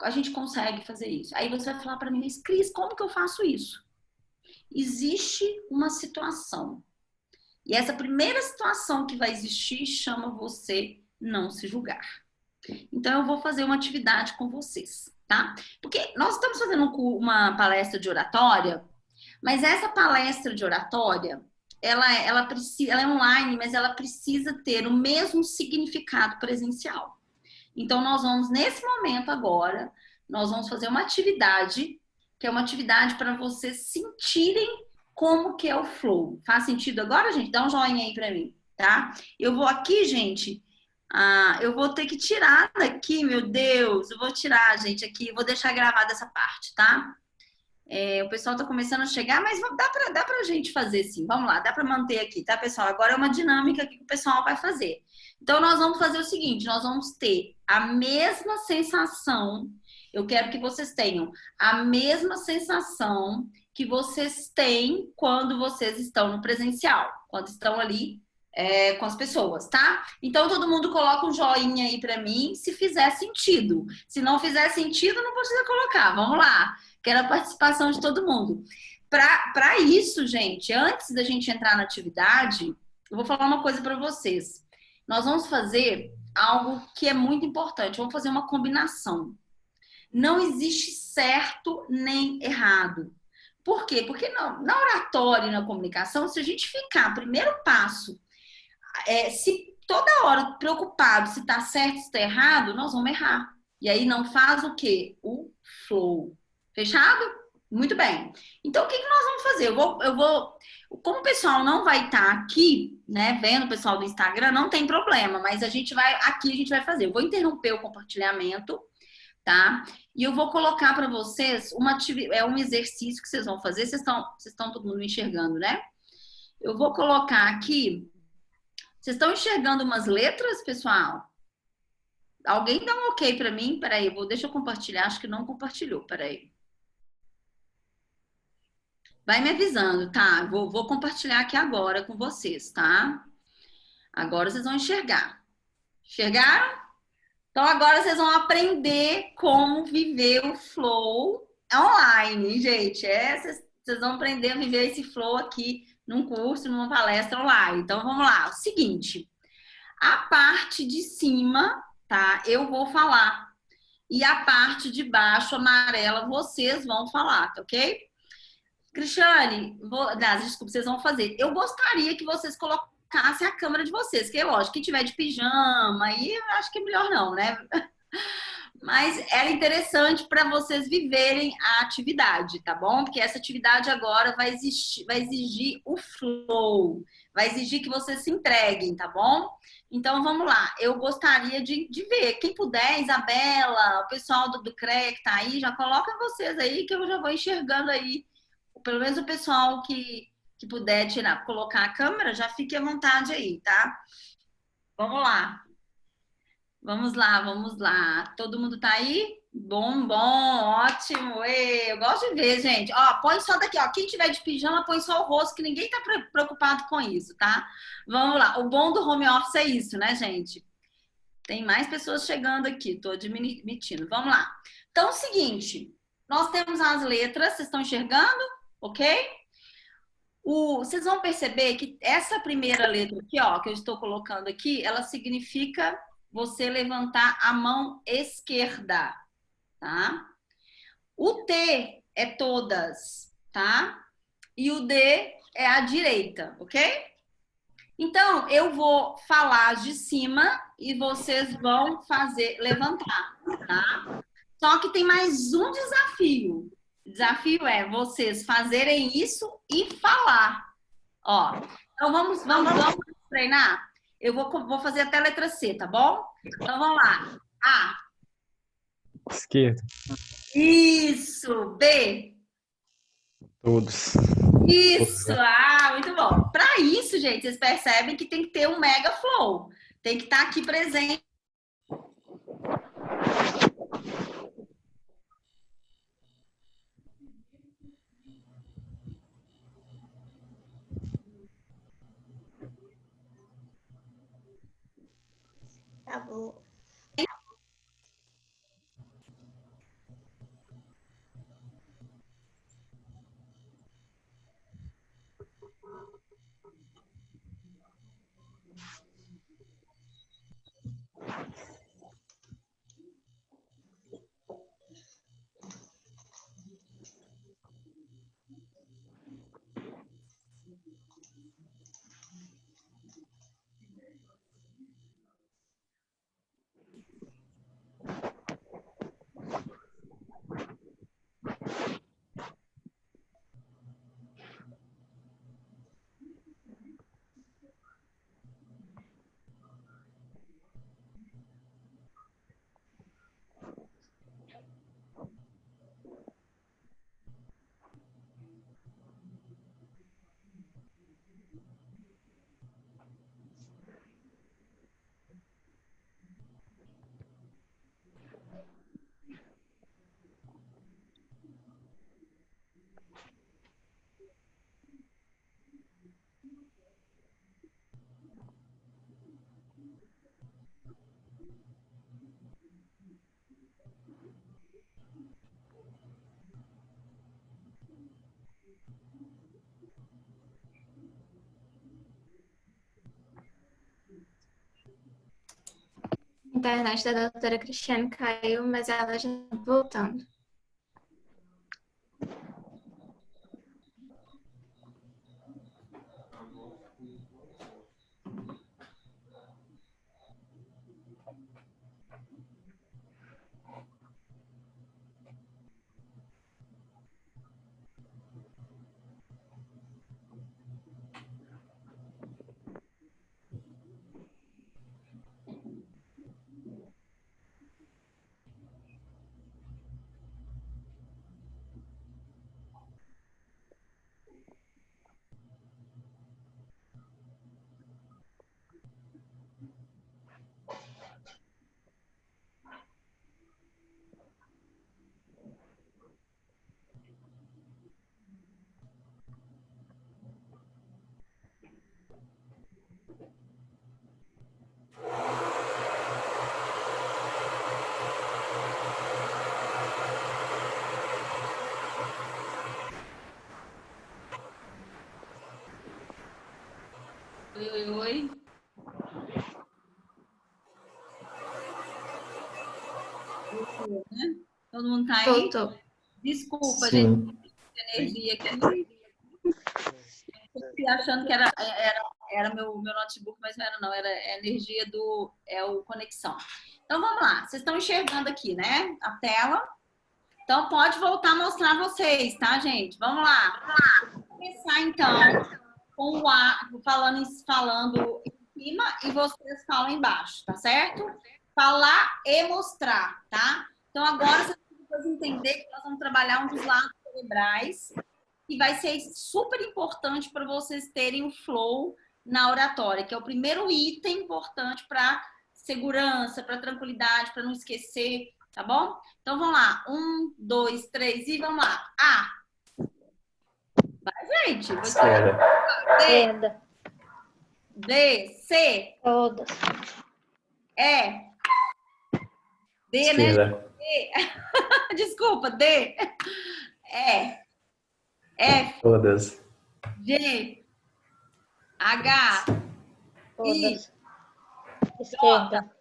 a gente consegue fazer isso? Aí você vai falar para mim, mas Cris, como que eu faço isso? Existe uma situação. E essa primeira situação que vai existir chama você não se julgar. Então, eu vou fazer uma atividade com vocês, tá? Porque nós estamos fazendo uma palestra de oratória, mas essa palestra de oratória, ela é online, mas ela precisa ter o mesmo significado presencial. Então, nós vamos, nesse momento agora, nós vamos fazer uma atividade, que é uma atividade para vocês sentirem como que é o flow. Faz sentido agora, gente? Dá um joinha aí para mim, tá? Eu vou aqui, gente... eu vou ter que tirar daqui, meu Deus. Eu vou tirar, gente, aqui. Eu vou deixar gravada essa parte, tá? O pessoal tá começando a chegar, mas dá pra gente fazer sim. Vamos lá, dá pra manter aqui, tá, pessoal? Agora é uma dinâmica que o pessoal vai fazer. Então, nós vamos fazer o seguinte: nós vamos ter a mesma sensação. Eu quero que vocês tenham a mesma sensação que vocês têm quando vocês estão no presencial, quando estão ali com as pessoas, tá? Então, todo mundo coloca um joinha aí pra mim, se fizer sentido. Se não fizer sentido, não precisa colocar. Vamos lá. Quero a participação de todo mundo. Para isso, gente, antes da gente entrar na atividade, eu vou falar uma coisa para vocês. Nós vamos fazer algo que é muito importante. Vamos fazer uma combinação. Não existe certo nem errado. Por quê? Porque na oratória e na comunicação, se a gente ficar, primeiro passo, se toda hora preocupado se tá certo, se tá errado, nós vamos errar. E aí não faz o quê? O flow. Fechado? Muito bem. Então, o que nós vamos fazer? Como o pessoal não vai estar aqui, né, vendo o pessoal do Instagram, não tem problema, mas a gente vai fazer. Eu vou interromper o compartilhamento, tá? E eu vou colocar para vocês um exercício que vocês vão fazer. Vocês estão todo mundo me enxergando, né? Eu vou colocar aqui. Vocês estão enxergando umas letras, pessoal? Alguém dá um ok para mim? Peraí, deixa eu compartilhar. Acho que não compartilhou. Peraí. Vai me avisando, tá? Vou compartilhar aqui agora com vocês, tá? Agora vocês vão enxergar. Enxergaram? Então agora vocês vão aprender como viver o flow online, gente. Vocês vão aprender a viver esse flow aqui num curso, numa palestra online. Então vamos lá. O seguinte, a parte de cima, tá? Eu vou falar. E a parte de baixo, amarela, vocês vão falar, tá ok? Cristiane, desculpa, vocês vão fazer. Eu gostaria que vocês colocassem a câmera de vocês, que é lógico, quem tiver de pijama, aí eu acho que é melhor não, né? Mas é interessante para vocês viverem a atividade, tá bom? Porque essa atividade agora vai exigir o flow, vai exigir que vocês se entreguem, tá bom? Então vamos lá, eu gostaria de ver. Quem puder, Isabela, o pessoal do CREA que tá aí, já coloca vocês aí que eu já vou enxergando aí. Pelo menos o pessoal que puder colocar a câmera, já fique à vontade aí, tá? Vamos lá. Vamos lá, vamos lá. Todo mundo tá aí? Bom, ótimo. Eu gosto de ver, gente. Ó, põe só daqui, ó. Quem tiver de pijama, põe só o rosto, que ninguém tá preocupado com isso, tá? Vamos lá. O bom do home office é isso, né, gente? Tem mais pessoas chegando aqui, tô admitindo. Vamos lá. Então, é o seguinte, nós temos as letras, vocês estão enxergando? Ok? Vocês vão perceber que essa primeira letra aqui, ó, que eu estou colocando aqui, ela significa você levantar a mão esquerda, tá? O T é todas, tá? E o D é a direita, ok? Então, eu vou falar de cima e vocês vão levantar, tá? Só que tem mais um desafio. O desafio é vocês fazerem isso e falar. Ó, então vamos treinar? Eu vou fazer até a letra C, tá bom? Então vamos lá. A. Esquerda. Isso. B. Todos. Isso. Ah, muito bom. Para isso, gente, vocês percebem que tem que ter um mega flow. Tem que estar aqui presente. Tá bom. A internet da doutora Cristiane caiu, mas ela já está voltando. Oi, oi, oi. Todo mundo tá aí? Voltou. Desculpa, gente, Sim. energia aqui. Eu achando que era meu notebook, mas não era não, era a energia o conexão. Então vamos lá, vocês estão enxergando aqui, né? A tela. Então pode voltar a mostrar vocês, tá, gente? Vamos lá. Vou começar então com o A, falando em cima e vocês falam embaixo, tá certo? Falar e mostrar, tá? Então agora vocês precisam entender que nós vamos trabalhar um dos lados cerebrais que vai ser super importante para vocês terem o flow na oratória, que é o primeiro item importante para segurança, para tranquilidade, para não esquecer, tá bom? Então vamos lá. 1, 2, 3 e vamos lá. A. Vai, gente. Esquerda. Esquerda. D. C. Todas. E. D, né? Esquerda. D. Desculpa, D. E. F. Todas. G. H. Todas. Esquerda.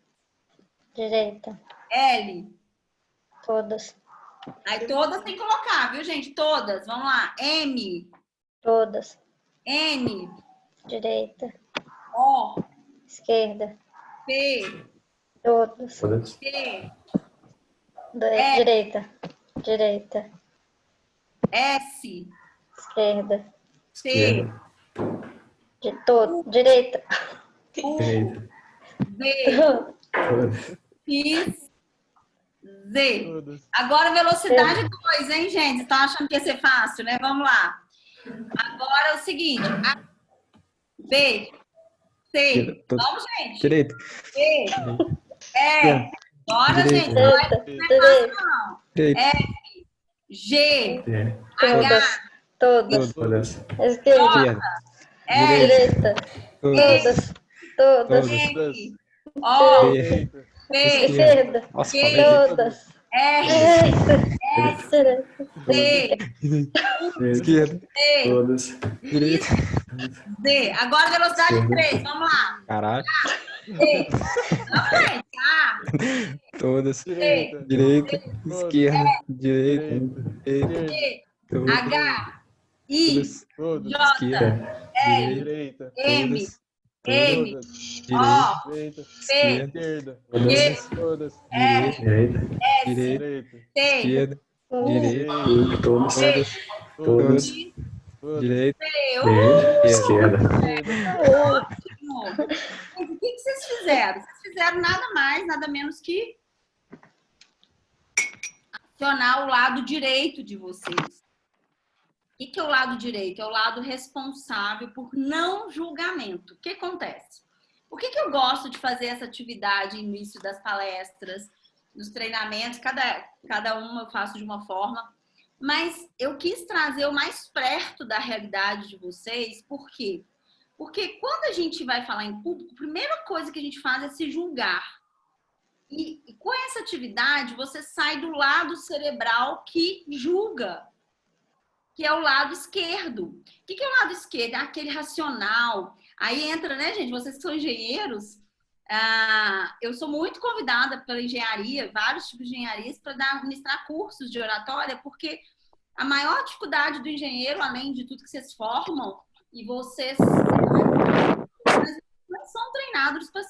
Direita. L. Todas. Aí todas tem que colocar, viu, gente? Todas. Vamos lá. M. Todas. N. Direita. O. Esquerda. P. Todas. Q. Direita. Direita. S. Esquerda. T. Esquerda. Direita. U. Direita. V. Todas. X. Z. Agora velocidade 2, hein, gente? Vocês estão achando que ia ser fácil, né? Vamos lá. Agora é o seguinte. A, B. C. Vamos, gente. Direita. E. E. Bora, Direita. gente. Não é Direita. fácil, não. Direita. F. G. Todas. H. Todas. Todas. Esquerda. L. Direita. Todas. Todas. M. O. Direita. P. Esquerda. Nossa, Q. falei Todas. R. Direita. T. esquerda. T. Todas. Direita. D. Agora velocidade 3. Vamos lá. Caralho. D. Não, gente. A. Todas. T. Direita. Esquerda. Direita. Direita. T. Todas. H. I. Todas. J. Esquerda. L. Direita. M. Todas. M. Direita. O. P. Esquerda. Q. Todas. R. Direita. S. Direita. T. Esquerda. U. Direita. Todas. T. Todas. I. Direita. P. Esquerda. Ótimo. Gente, o que vocês fizeram? Vocês fizeram nada mais, nada menos que acionar o lado direito de vocês. O que é o lado direito? É o lado responsável por não julgamento. O que acontece? Por que eu gosto de fazer essa atividade no início das palestras, nos treinamentos? Cada uma eu faço de uma forma. Mas eu quis trazer o mais perto da realidade de vocês. Por quê? Porque quando a gente vai falar em público, a primeira coisa que a gente faz é se julgar. E com essa atividade, você sai do lado cerebral que julga, que é o lado esquerdo. O que é o lado esquerdo? É aquele racional. Aí entra, né, gente? Vocês que são engenheiros, eu sou muito convidada pela engenharia, vários tipos de engenharias, para ministrar cursos de oratória, porque a maior dificuldade do engenheiro, além de tudo que vocês formam, e vocês não são treinados para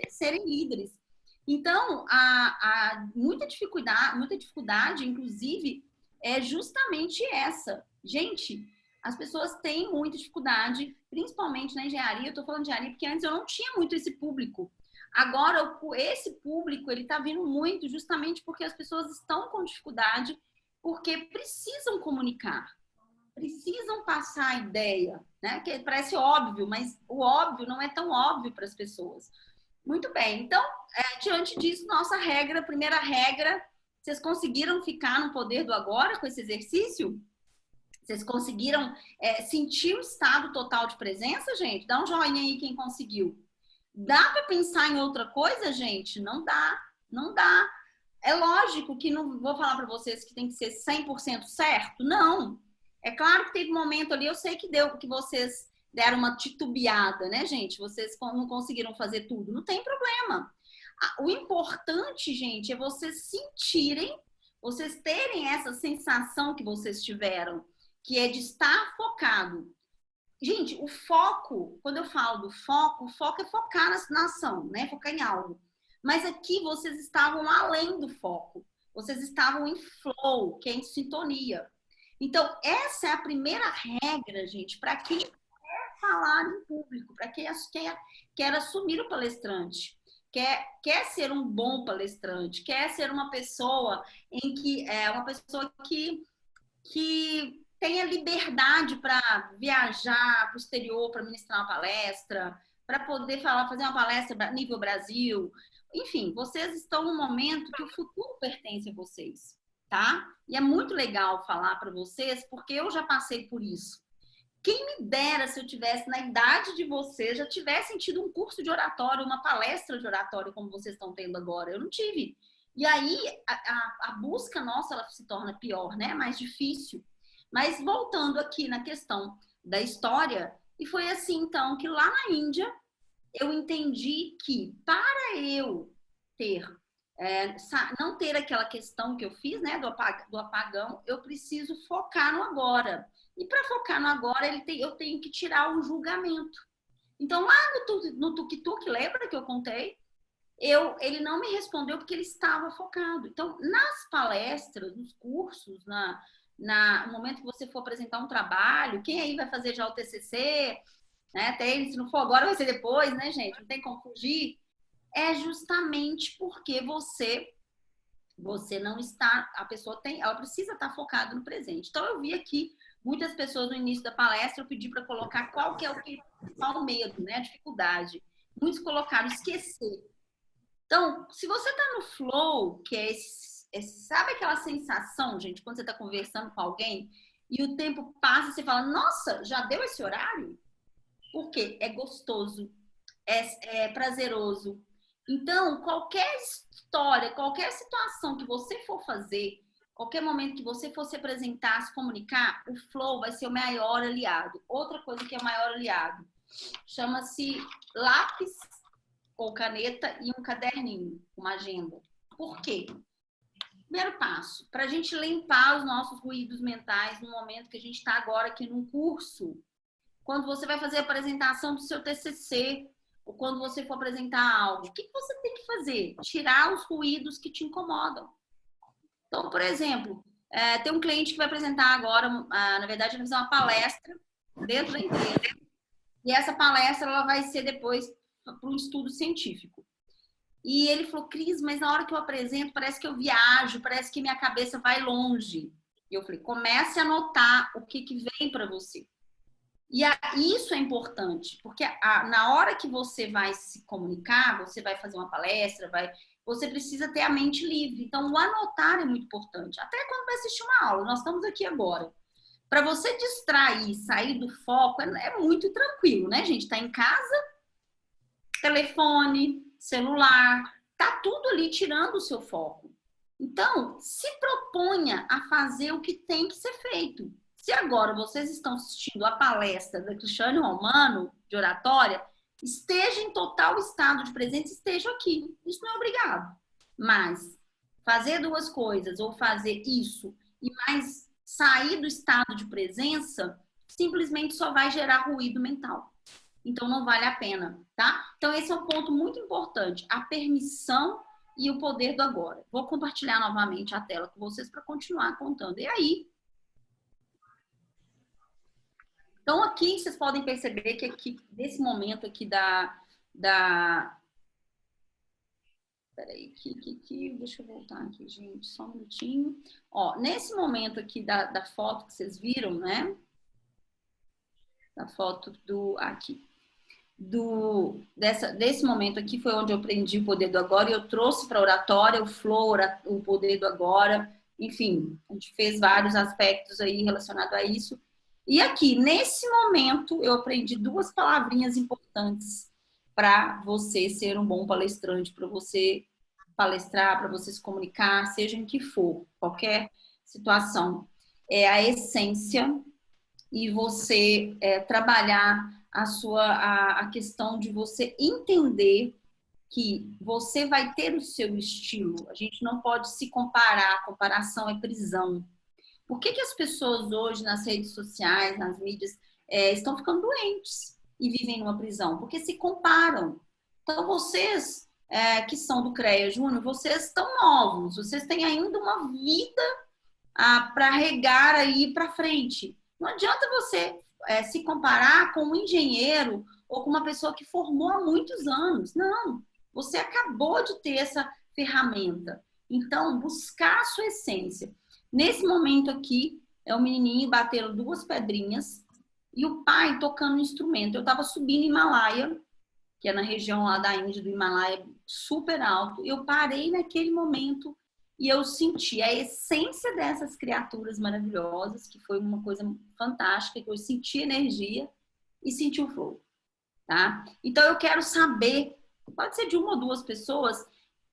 serem líderes. Então, muita dificuldade, inclusive, é justamente essa. Gente, as pessoas têm muita dificuldade, principalmente na engenharia. Eu estou falando de engenharia porque antes eu não tinha muito esse público. Agora, esse público, ele está vindo muito justamente porque as pessoas estão com dificuldade, porque precisam comunicar, precisam passar a ideia, né? Que parece óbvio, mas o óbvio não é tão óbvio para as pessoas. Muito bem, então, diante disso, primeira regra, vocês conseguiram ficar no poder do agora com esse exercício? Vocês conseguiram sentir o estado total de presença, gente? Dá um joinha aí quem conseguiu. Dá para pensar em outra coisa, gente? Não dá, não dá. É lógico que não vou falar para vocês que tem que ser 100% certo, não. É claro que teve um momento ali, eu sei que deu, que vocês deram uma titubeada, né, gente? Vocês não conseguiram fazer tudo, não tem problema. O importante, gente, é vocês sentirem, vocês terem essa sensação que vocês tiveram, que é de estar focado. Gente, o foco, quando eu falo do foco, o foco é focar na ação, né? Focar em algo. Mas aqui vocês estavam além do foco. Vocês estavam em flow, que é em sintonia. Então, essa é a primeira regra, gente, para quem quer falar em público, para quem quer assumir o palestrante, quer ser um bom palestrante, quer ser uma pessoa que tenha liberdade para viajar para o exterior, para ministrar uma palestra, para poder fazer uma palestra nível Brasil. Enfim, vocês estão num momento que o futuro pertence a vocês, tá? E é muito legal falar para vocês, porque eu já passei por isso. Quem me dera se eu tivesse, na idade de vocês, já tivessem tido um curso de oratório, uma palestra de oratório, como vocês estão tendo agora. Eu não tive. E aí, a busca nossa, ela se torna pior, né? Mais difícil. Mas voltando aqui na questão da história, e foi assim, então, que lá na Índia, eu entendi que para eu não ter aquela questão que eu fiz, né, do apagão, eu preciso focar no agora. E para focar no agora, eu tenho que tirar o julgamento. Então, lá no tuk-tuk, lembra que eu contei? Ele não me respondeu porque ele estava focado. Então, nas palestras, nos cursos, no momento que você for apresentar um trabalho, quem aí vai fazer já o TCC, né? Se não for agora, vai ser depois, né, gente? Não tem como fugir. É justamente porque você não está, ela precisa estar focada no presente. Então, eu vi aqui muitas pessoas no início da palestra, eu pedi para colocar qual que é o principal medo, né? A dificuldade. Muitos colocaram esquecer. Então, se você está no flow, que é sabe aquela sensação, gente, quando você está conversando com alguém e o tempo passa e você fala, nossa, já deu esse horário? Porque é gostoso, é prazeroso. Então, qualquer história, qualquer situação que você for fazer, qualquer momento que você for se apresentar, se comunicar, o flow vai ser o maior aliado. Outra coisa que é o maior aliado chama-se lápis ou caneta e um caderninho, uma agenda. Por quê? Primeiro passo, para a gente limpar os nossos ruídos mentais no momento que a gente está agora aqui num curso, quando você vai fazer a apresentação do seu TCC, ou quando você for apresentar algo, o que você tem que fazer? Tirar os ruídos que te incomodam. Então, por exemplo, tem um cliente que vai apresentar agora, na verdade, vai fazer uma palestra dentro da empresa. E essa palestra ela vai ser depois para um estudo científico. E ele falou, Cris, mas na hora que eu apresento, parece que eu viajo, parece que minha cabeça vai longe. E eu falei, comece a anotar o que vem para você. E isso é importante, porque na hora que você vai se comunicar, você vai fazer uma palestra, você precisa ter a mente livre. Então, o anotar é muito importante. Até quando vai assistir uma aula, nós estamos aqui agora. Para você distrair, sair do foco, é muito tranquilo, né, gente? Tá em casa, telefone, celular, tá tudo ali tirando o seu foco. Então, se proponha a fazer o que tem que ser feito. Se agora vocês estão assistindo a palestra da Cristiane Romano, de oratória, esteja em total estado de presença, esteja aqui. Isso não é obrigado. Mas fazer duas coisas, ou fazer isso, e mais sair do estado de presença, simplesmente só vai gerar ruído mental. Então, não vale a pena, tá? Então, esse é um ponto muito importante. A permissão e o poder do agora. Vou compartilhar novamente a tela com vocês para continuar contando. E aí, então, aqui vocês podem perceber que aqui, nesse momento aqui peraí, deixa eu voltar aqui, gente, só um minutinho. Ó, nesse momento aqui da foto que vocês viram, né? Da foto desse momento aqui foi onde eu aprendi o poder do agora e eu trouxe para a oratória o flow, o poder do agora. enfim, a gente fez vários aspectos aí relacionados a isso. E aqui, nesse momento, eu aprendi duas palavrinhas importantes para você ser um bom palestrante, para você palestrar, para você se comunicar, seja em que for, qualquer situação. É a essência e você trabalhar a questão de você entender que você vai ter o seu estilo. A gente não pode se comparar, comparação é prisão. Por que as pessoas hoje nas redes sociais, nas mídias, estão ficando doentes e vivem numa prisão? Porque se comparam. Então, vocês que são do CREA Júnior, vocês estão novos, vocês têm ainda uma vida para regar aí para frente. Não adianta você se comparar com um engenheiro ou com uma pessoa que formou há muitos anos. Não, você acabou de ter essa ferramenta. Então, buscar a sua essência. Nesse momento aqui, é o menininho batendo duas pedrinhas e o pai tocando um instrumento. Eu estava subindo Himalaia, que é na região lá da Índia, do Himalaia, super alto. Eu parei naquele momento e eu senti a essência dessas criaturas maravilhosas, que foi uma coisa fantástica, que eu senti energia e senti o flow, tá? Então eu quero saber, pode ser de uma ou duas pessoas,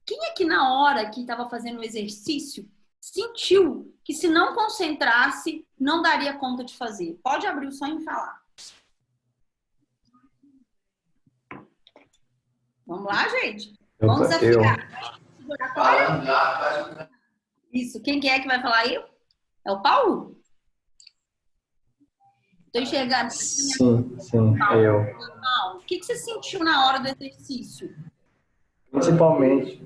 quem é que na hora que estava fazendo o exercício sentiu que se não concentrasse, não daria conta de fazer? Pode abrir o sonho e falar. Vamos lá, gente? Vamos desafiar. Isso. Quem que é que vai falar aí? É o Paulo? Estou enxergando. Sim, é eu. Paulo, o que você sentiu na hora do exercício? Principalmente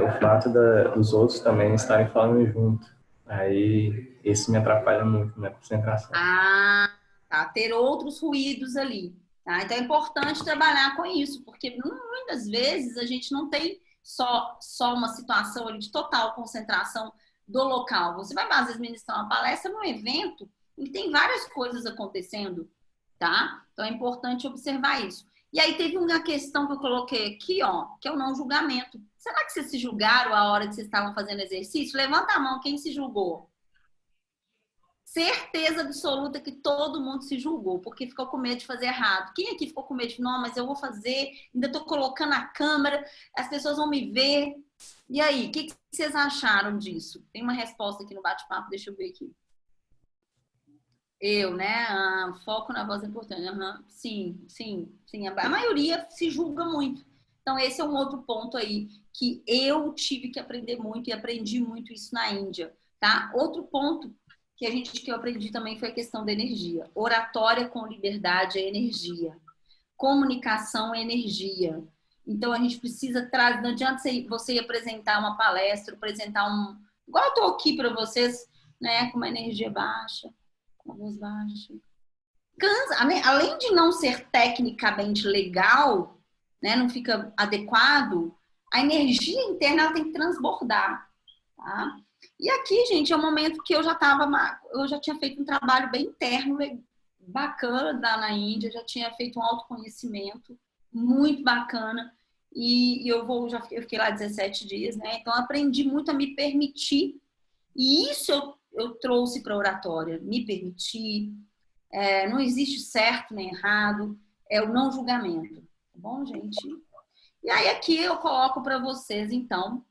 o fato dos outros também estarem falando junto. Aí, isso me atrapalha muito na concentração. Ah, tá. Ter outros ruídos ali. Tá? Então é importante trabalhar com isso, porque muitas vezes a gente não tem só uma situação ali de total concentração do local. Você vai, às vezes, ministrar uma palestra num evento em que tem várias coisas acontecendo, tá? Então é importante observar isso. E aí teve uma questão que eu coloquei aqui, ó, que é o não julgamento. Será que vocês se julgaram a hora que vocês estavam fazendo exercício? Levanta a mão, quem se julgou? Certeza absoluta que todo mundo se julgou, porque ficou com medo de fazer errado. Quem aqui ficou com medo de, não, mas eu vou fazer, ainda tô colocando a câmera, as pessoas vão me ver. E aí, o que vocês acharam disso? Tem uma resposta aqui no bate-papo, deixa eu ver aqui. Eu, né? Foco na voz é importante. Sim. A maioria se julga muito. Então, esse é um outro ponto aí que eu tive que aprender muito e aprendi muito isso na Índia, tá? Outro ponto que eu aprendi também foi a questão da energia. Oratória com liberdade é energia. Comunicação é energia. Então, a gente precisa trazer... Não adianta você ir apresentar uma palestra, apresentar igual eu estou aqui para vocês, né? Com uma energia baixa, com uma voz baixa. Cansa. Além de não ser tecnicamente legal, né? Não fica adequado, a energia interna ela tem que transbordar, tá? E aqui, gente, é um momento que eu já tinha feito um trabalho bem interno, bacana na Índia, já tinha feito um autoconhecimento muito bacana. E eu fiquei lá 17 dias, né? Então, aprendi muito a me permitir. E isso eu trouxe para a oratória, me permitir. Não existe certo nem errado, é o não julgamento. Tá bom, gente? E aí, aqui eu coloco para vocês, então,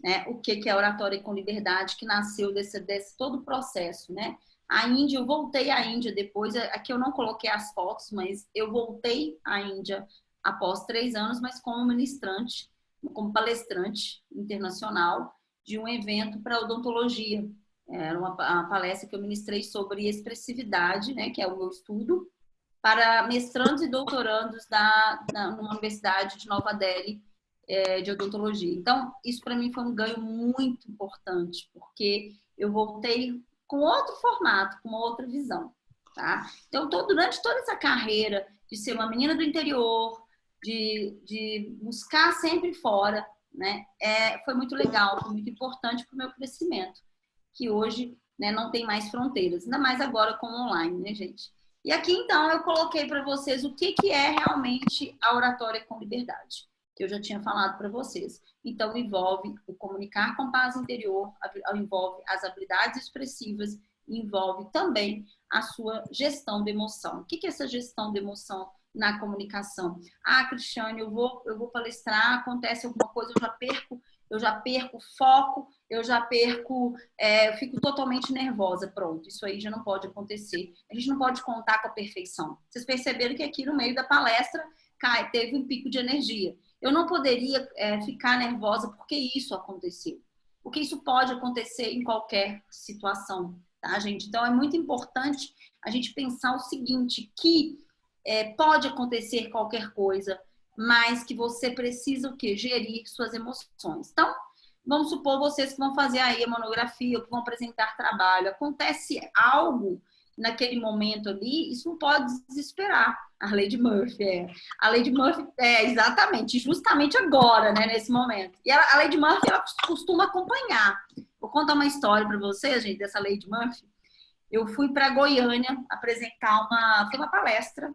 né, o que é oratória com liberdade, que nasceu desse todo o processo, né? A Índia, eu voltei à Índia depois, aqui eu não coloquei as fotos, mas eu voltei à Índia após 3 anos, mas como ministrante, como palestrante internacional de um evento para odontologia. Era uma palestra que eu ministrei sobre expressividade, né, que é o meu estudo, para mestrandos e doutorandos numa universidade de Nova Delhi, de odontologia. Então, isso para mim foi um ganho muito importante, porque eu voltei com outro formato, com uma outra visão, tá? Então, durante toda essa carreira de ser uma menina do interior, de buscar sempre fora, né? Foi muito legal, foi muito importante para o meu crescimento, que hoje, né, não tem mais fronteiras, ainda mais agora com o online, né, gente? E aqui, então, eu coloquei para vocês o que é realmente a oratória com liberdade. que eu já tinha falado para vocês. Então, envolve o comunicar com paz interior, envolve as habilidades expressivas, envolve também a sua gestão de emoção. O que é essa gestão de emoção na comunicação? Ah, Cristiane, eu vou palestrar, acontece alguma coisa, eu já perco foco, eu fico totalmente nervosa. Pronto, isso aí já não pode acontecer. A gente não pode contar com a perfeição. Vocês perceberam que aqui no meio da palestra teve um pico de energia. Eu não poderia ficar nervosa porque isso aconteceu. Porque isso pode acontecer em qualquer situação, tá, gente? Então, é muito importante a gente pensar o seguinte, que pode acontecer qualquer coisa, mas que você precisa o quê? Gerir suas emoções. Então, vamos supor vocês que vão fazer aí a monografia, ou que vão apresentar trabalho. Acontece algo naquele momento ali, isso não pode desesperar. A lei de Murphy, A lei de Murphy, exatamente, justamente agora, né, nesse momento. E a lei de Murphy, ela costuma acompanhar. Vou contar uma história para vocês, gente, dessa lei de Murphy. Eu fui para Goiânia apresentar uma palestra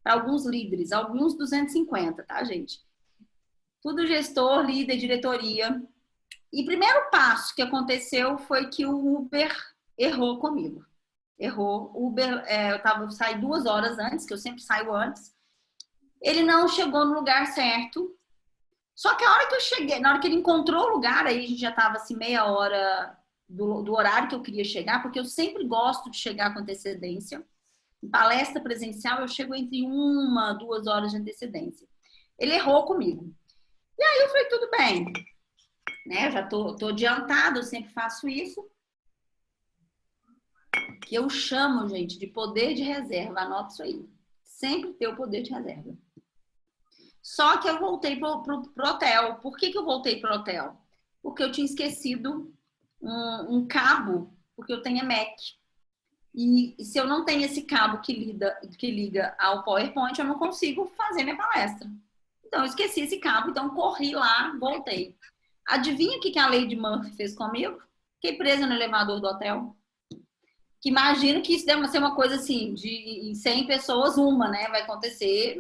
para alguns líderes, alguns 250, tá, gente? Tudo gestor, líder, diretoria. E o primeiro passo que aconteceu foi que o Uber errou comigo. Errou. Uber, eu saí 2 horas antes, que eu sempre saio antes. Ele não chegou no lugar certo. Só que a hora que eu cheguei, na hora que ele encontrou o lugar, aí a gente já estava assim, meia hora do horário que eu queria chegar, porque eu sempre gosto de chegar com antecedência. Em palestra presencial, eu chego entre 1, 2 horas de antecedência. Ele errou comigo. E aí eu falei, tudo bem. Né? Já tô adiantada, eu sempre faço isso. Que eu chamo, gente, de poder de reserva. Anota isso aí. Sempre ter o poder de reserva. Só que eu voltei pro hotel. Por que eu voltei pro hotel? Porque eu tinha esquecido um cabo, porque eu tenho EMEC. E se eu não tenho esse cabo que liga ao PowerPoint, eu não consigo fazer minha palestra. Então, eu esqueci esse cabo, então corri lá, voltei. Adivinha o que a Lady Murphy fez comigo? Fiquei presa no elevador do hotel. Que imagino que isso deve ser uma coisa assim, de 100 pessoas, né? Vai acontecer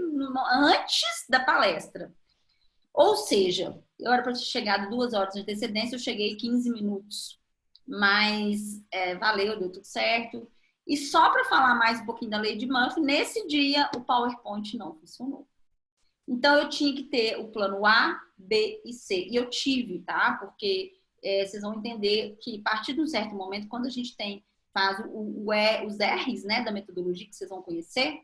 antes da palestra. Ou seja, eu era para ter chegado 2 horas de antecedência, eu cheguei 15 minutos. Mas valeu, deu tudo certo. E só para falar mais um pouquinho da Lady Murphy, nesse dia o PowerPoint não funcionou. Então eu tinha que ter o plano A, B e C. E eu tive, tá? Porque vocês vão entender que a partir de um certo momento, quando a gente faz os R's, né, da metodologia que vocês vão conhecer,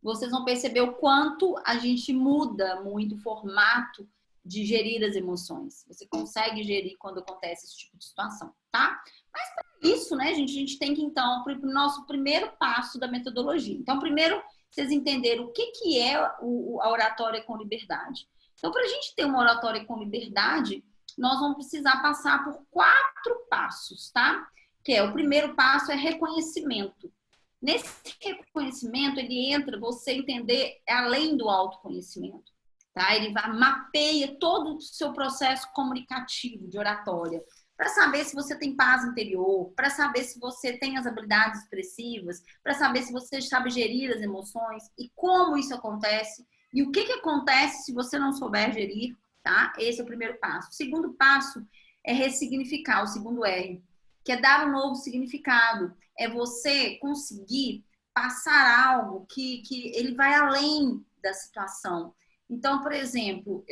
vocês vão perceber o quanto a gente muda muito o formato de gerir as emoções. Você consegue gerir quando acontece esse tipo de situação, tá? Mas para isso, né, gente, a gente tem que, então, para o nosso primeiro passo da metodologia. Então, primeiro, vocês entenderam o que é a oratória com liberdade. Então, para a gente ter uma oratória com liberdade, nós vamos precisar passar por 4 passos, tá? Que o primeiro passo é reconhecimento. Nesse reconhecimento, ele entra você entender além do autoconhecimento, tá? Ele mapeia todo o seu processo comunicativo de oratória, para saber se você tem paz interior, para saber se você tem as habilidades expressivas, para saber se você sabe gerir as emoções e como isso acontece e o que acontece se você não souber gerir, tá? Esse é o primeiro passo. O segundo passo é ressignificar, o segundo R, que é dar um novo significado. É você conseguir passar algo que ele vai além da situação. Então, por exemplo,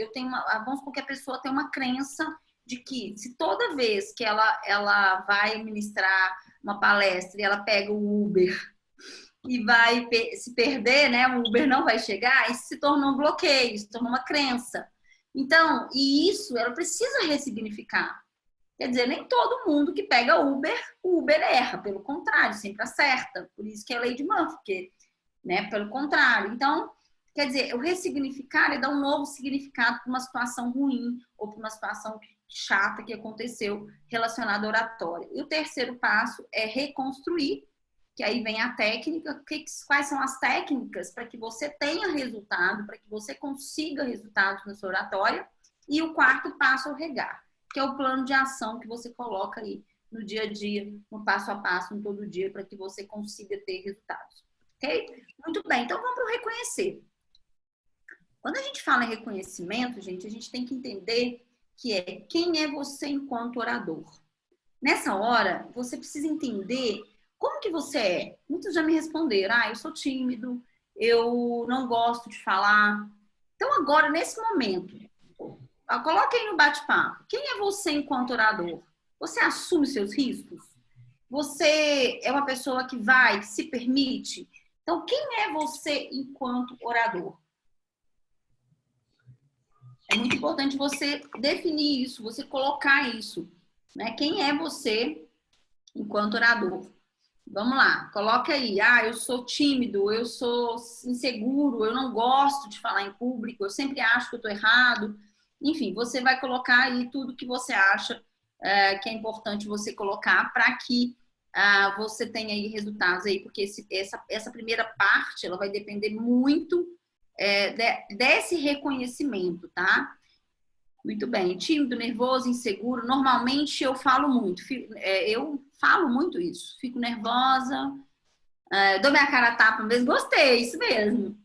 vamos supor que a pessoa tem uma crença de que se toda vez que ela vai ministrar uma palestra e ela pega o Uber e vai se perder, né? O Uber não vai chegar, isso se tornou um bloqueio, se tornou uma crença. Então, e isso ela precisa ressignificar. Quer dizer, nem todo mundo que pega Uber, o Uber erra, pelo contrário, sempre acerta. Por isso que é lei de Murphy, porque, né, pelo contrário. Então, quer dizer, o ressignificar é dar um novo significado para uma situação ruim ou para uma situação chata que aconteceu relacionada à oratória. E o terceiro passo é reconstruir, que aí vem a técnica. Quais são as técnicas para que você tenha resultado, para que você consiga resultados na sua oratória? E o quarto passo é o regar, que é o plano de ação que você coloca aí no dia a dia, no passo a passo, no todo dia, para que você consiga ter resultados. Ok? Muito bem, então vamos para o reconhecer. Quando a gente fala em reconhecimento, gente, a gente tem que entender que é quem é você enquanto orador. Nessa hora, você precisa entender como que você é. Muitos já me responderam, eu sou tímido, eu não gosto de falar. Então agora, nesse momento, coloque aí no bate-papo. Quem é você enquanto orador? Você assume seus riscos? Você é uma pessoa que vai, que se permite? Então, quem é você enquanto orador? É muito importante você definir isso, você colocar isso, né? Quem é você enquanto orador? Vamos lá, coloca aí. Eu sou tímido, eu sou inseguro, eu não gosto de falar em público, eu sempre acho que eu estou errado. Enfim, você vai colocar aí tudo que você acha que é importante você colocar para que você tenha aí resultados aí, porque essa primeira parte, ela vai depender muito desse reconhecimento, tá? Muito bem. Tímido, nervoso, inseguro. Normalmente eu falo muito. Eu falo muito isso. Fico nervosa, dou minha cara a tapa mesmo. Gostei, isso mesmo.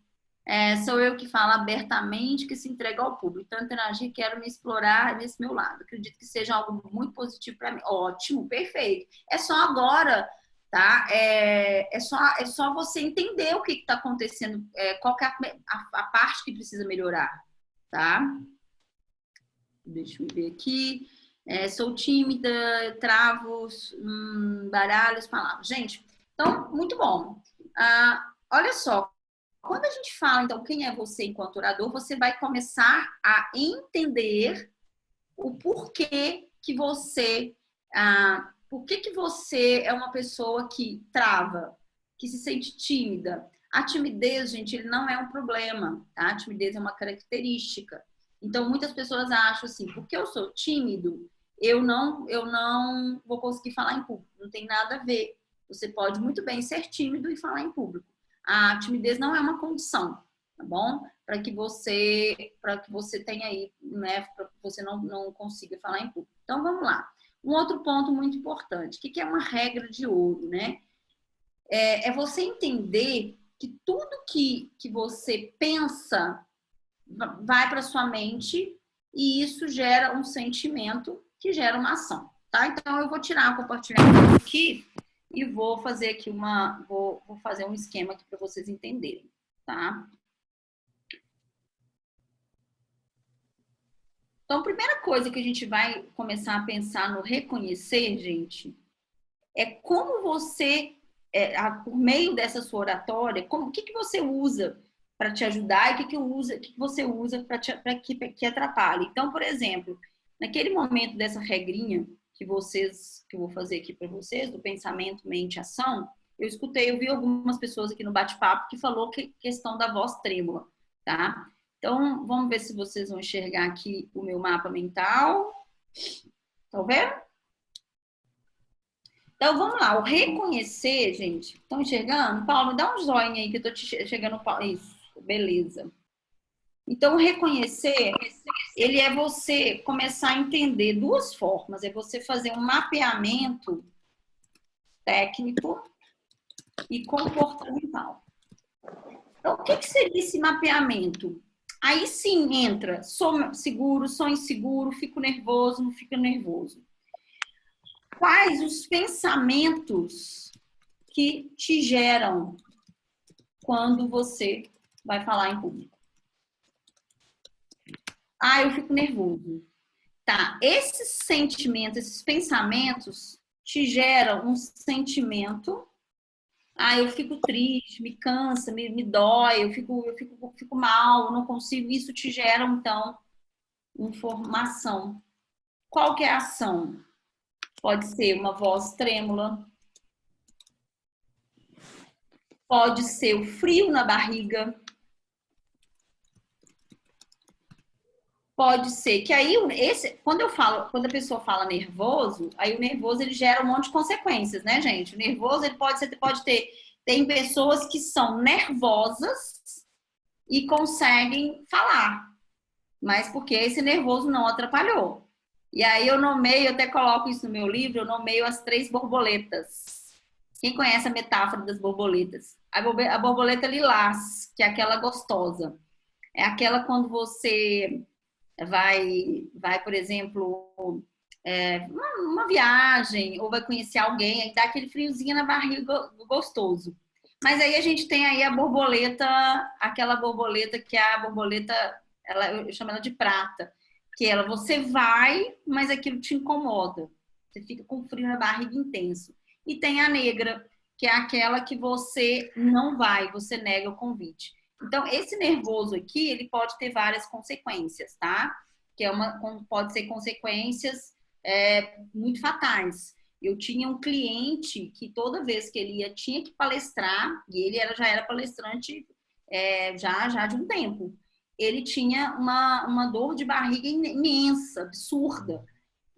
Sou eu que falo abertamente, que se entrega ao público. Então, interagir, quero me explorar nesse meu lado. Acredito que seja algo muito positivo para mim. Ótimo, perfeito. É só agora, tá? É só você entender o que está acontecendo, qual que é a parte que precisa melhorar, tá? Deixa eu ver aqui. Sou tímida, travo, baralho as palavras. Gente, então, muito bom. Olha só, quando a gente fala, então, quem é você enquanto orador, você vai começar a entender o porquê que você... por que você é uma pessoa que trava, que se sente tímida. A timidez, gente, ele não é um problema, tá? A timidez é uma característica. Então, muitas pessoas acham assim, porque eu sou tímido, eu não vou conseguir falar em público. Não tem nada a ver. Você pode muito bem ser tímido e falar em público. A timidez não é uma condição, tá bom? Para que você tenha aí, né? Para que você não consiga falar em público. Então, vamos lá. Um outro ponto muito importante. O que é uma regra de ouro, né? É você entender que tudo que você pensa vai para sua mente e isso gera um sentimento que gera uma ação, tá? Então, eu vou tirar o compartilhamento aqui e vou fazer aqui vou fazer um esquema aqui para vocês entenderem, tá? Então, a primeira coisa que a gente vai começar a pensar no reconhecer, gente, é como você, por meio dessa sua oratória, o que você usa para te ajudar e o que você usa para que atrapalhe. Então, por exemplo, naquele momento dessa regrinha que eu vou fazer aqui para vocês, do pensamento, mente, ação, eu vi algumas pessoas aqui no bate-papo que falou que questão da voz trêmula, tá? Então, vamos ver se vocês vão enxergar aqui o meu mapa mental. Estão vendo? Então, vamos lá. O reconhecer, gente. Estão enxergando? Paulo, me dá um joinha aí que eu tô chegando. Isso, beleza. Então, o reconhecer, ele é você começar a entender duas formas. É você fazer um mapeamento técnico e comportamental. Então, o que seria esse mapeamento? Aí sim entra, sou seguro, sou inseguro, fico nervoso, não fico nervoso. Quais os pensamentos que te geram quando você vai falar em público? Eu fico nervoso. Tá, esses sentimentos, esses pensamentos te geram um sentimento. Eu fico triste, me cansa, me dói, eu fico mal, não consigo. Isso te gera, então, informação. Qual que é a ação? Pode ser uma voz trêmula, pode ser o frio na barriga, pode ser que aí quando a pessoa fala nervoso, aí o nervoso ele gera um monte de consequências, né, gente? O nervoso ele pode ter, tem pessoas que são nervosas e conseguem falar, mas porque esse nervoso não atrapalhou. E aí eu até coloco isso no meu livro, eu nomeio as 3 borboletas. Quem conhece a metáfora das borboletas? A borboleta lilás, que é aquela gostosa. É aquela quando você vai, por exemplo, uma viagem ou vai conhecer alguém, aí dá aquele friozinho na barriga gostoso. Mas aí a gente tem aí a borboleta, aquela borboleta que é a borboleta, eu chamo ela de prata, que ela você vai, mas aquilo te incomoda. Você fica com frio na barriga intenso. E tem a negra, que é aquela que você não vai, você nega o convite. Então, esse nervoso aqui, ele pode ter várias consequências, tá? Que pode ser consequências muito fatais. Eu tinha um cliente que toda vez que ele tinha que palestrar, e ele já era palestrante já de um tempo, ele tinha uma dor de barriga imensa, absurda.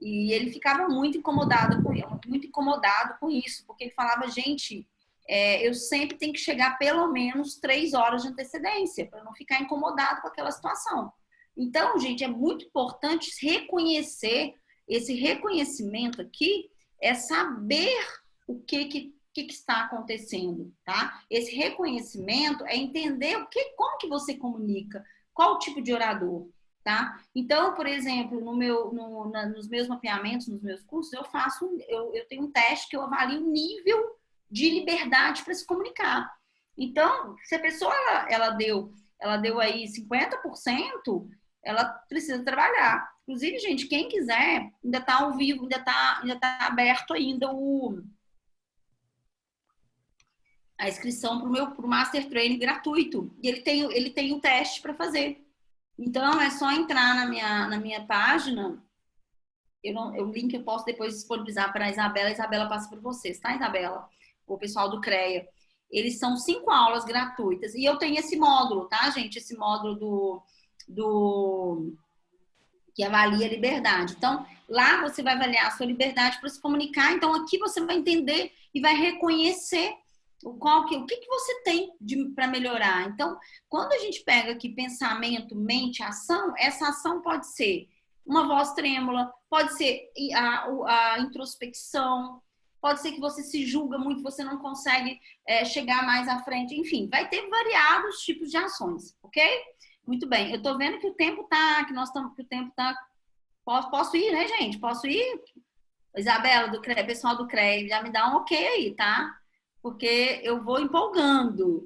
E ele ficava muito incomodado com isso, porque ele falava, gente, eu sempre tenho que chegar pelo menos 3 horas de antecedência, para não ficar incomodado com aquela situação. Então, gente, é muito importante reconhecer, esse reconhecimento aqui é saber o que está acontecendo, tá? Esse reconhecimento é entender como que você comunica, qual o tipo de orador, tá? Então, por exemplo, nos meus mapeamentos, nos meus cursos, eu tenho um teste que eu avalio o nível de liberdade para se comunicar. Então, se a pessoa ela deu aí 50%, ela precisa trabalhar. Inclusive, gente, quem quiser, ainda está ao vivo, ainda tá aberto ainda a inscrição para o Master Training gratuito. E ele tem um teste para fazer. Então, é só entrar na minha página. O link eu posso depois disponibilizar para a Isabela. A Isabela passa para vocês, tá, Isabela? O pessoal do CREA. Eles são 5 aulas gratuitas. E eu tenho esse módulo, tá, gente? Esse módulo que avalia a liberdade. Então, lá você vai avaliar a sua liberdade para se comunicar. Então, aqui você vai entender e vai reconhecer o que você tem para melhorar. Então, quando a gente pega aqui pensamento, mente, ação, essa ação pode ser uma voz trêmula, pode ser a introspecção, pode ser que você se julga muito, você não consegue chegar mais à frente. Enfim, vai ter variados tipos de ações, ok? Muito bem. Eu tô vendo que o tempo tá, que o tempo tá. Posso ir, né, gente? Posso ir? Isabela, pessoal do CREA, já me dá um ok aí, tá? Porque eu vou empolgando.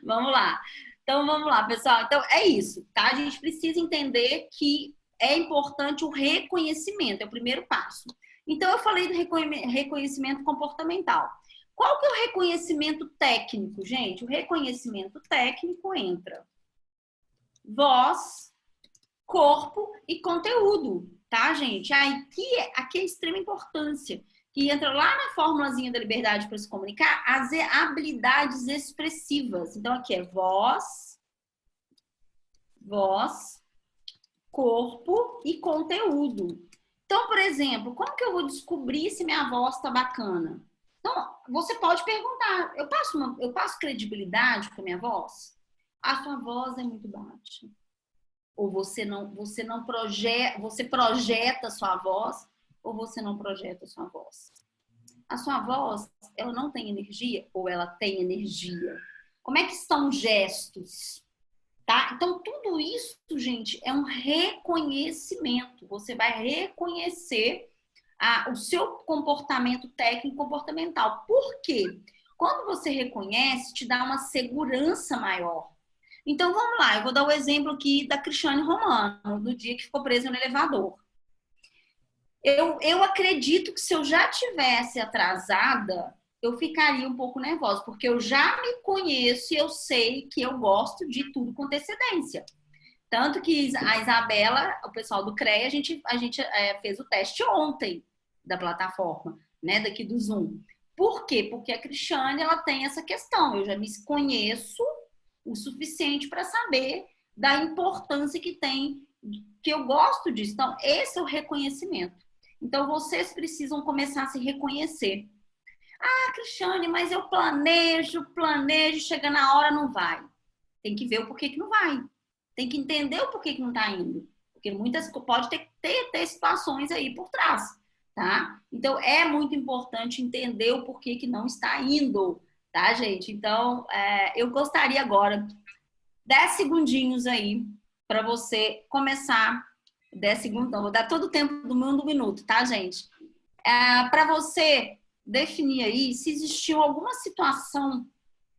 Vamos lá. Então, vamos lá, pessoal. Então, é isso, tá? A gente precisa entender que é importante o reconhecimento, é o primeiro passo. Então, eu falei do reconhecimento comportamental. Qual que é o reconhecimento técnico, gente? O reconhecimento técnico entra voz, corpo e conteúdo, tá, gente? Aqui é extrema importância, que entra lá na formulazinha da liberdade para se comunicar, as habilidades expressivas. Então, aqui é voz, corpo e conteúdo. Então, por exemplo, como que eu vou descobrir se minha voz tá bacana? Então, você pode perguntar, eu passo credibilidade para minha voz? A sua voz é muito baixa. Ou você projeta a sua voz, ou você não projeta a sua voz. A sua voz, ela não tem energia, ou ela tem energia. Como é que estão os gestos? Tá? Então, tudo isso, gente, é um reconhecimento. Você vai reconhecer o seu comportamento técnico comportamental. Por quê? Quando você reconhece, te dá uma segurança maior. Então, vamos lá. Eu vou dar o exemplo aqui da Cristiane Romano, do dia que ficou presa no elevador. Eu acredito que se eu já tivesse atrasada, eu ficaria um pouco nervosa, porque eu já me conheço e eu sei que eu gosto de tudo com antecedência. Tanto que a Isabela, o pessoal do CREA, a gente fez o teste ontem da plataforma, né, daqui do Zoom. Por quê? Porque a Cristiane, ela tem essa questão. Eu já me conheço o suficiente para saber da importância que tem, que eu gosto disso. Então, esse é o reconhecimento. Então, vocês precisam começar a se reconhecer. Ah, Cristiane, mas eu planejo, chega na hora, não vai. Tem que ver o porquê que não vai. Tem que entender o porquê que não está indo. Porque pode ter situações aí por trás, tá? Então, é muito importante entender o porquê que não está indo, tá, gente? Então, eu gostaria agora 10 segundinhos aí para você começar. 10 segundos, não, vou dar todo o tempo do mundo, 1 minuto, tá, gente? Para você definir aí se existiu alguma situação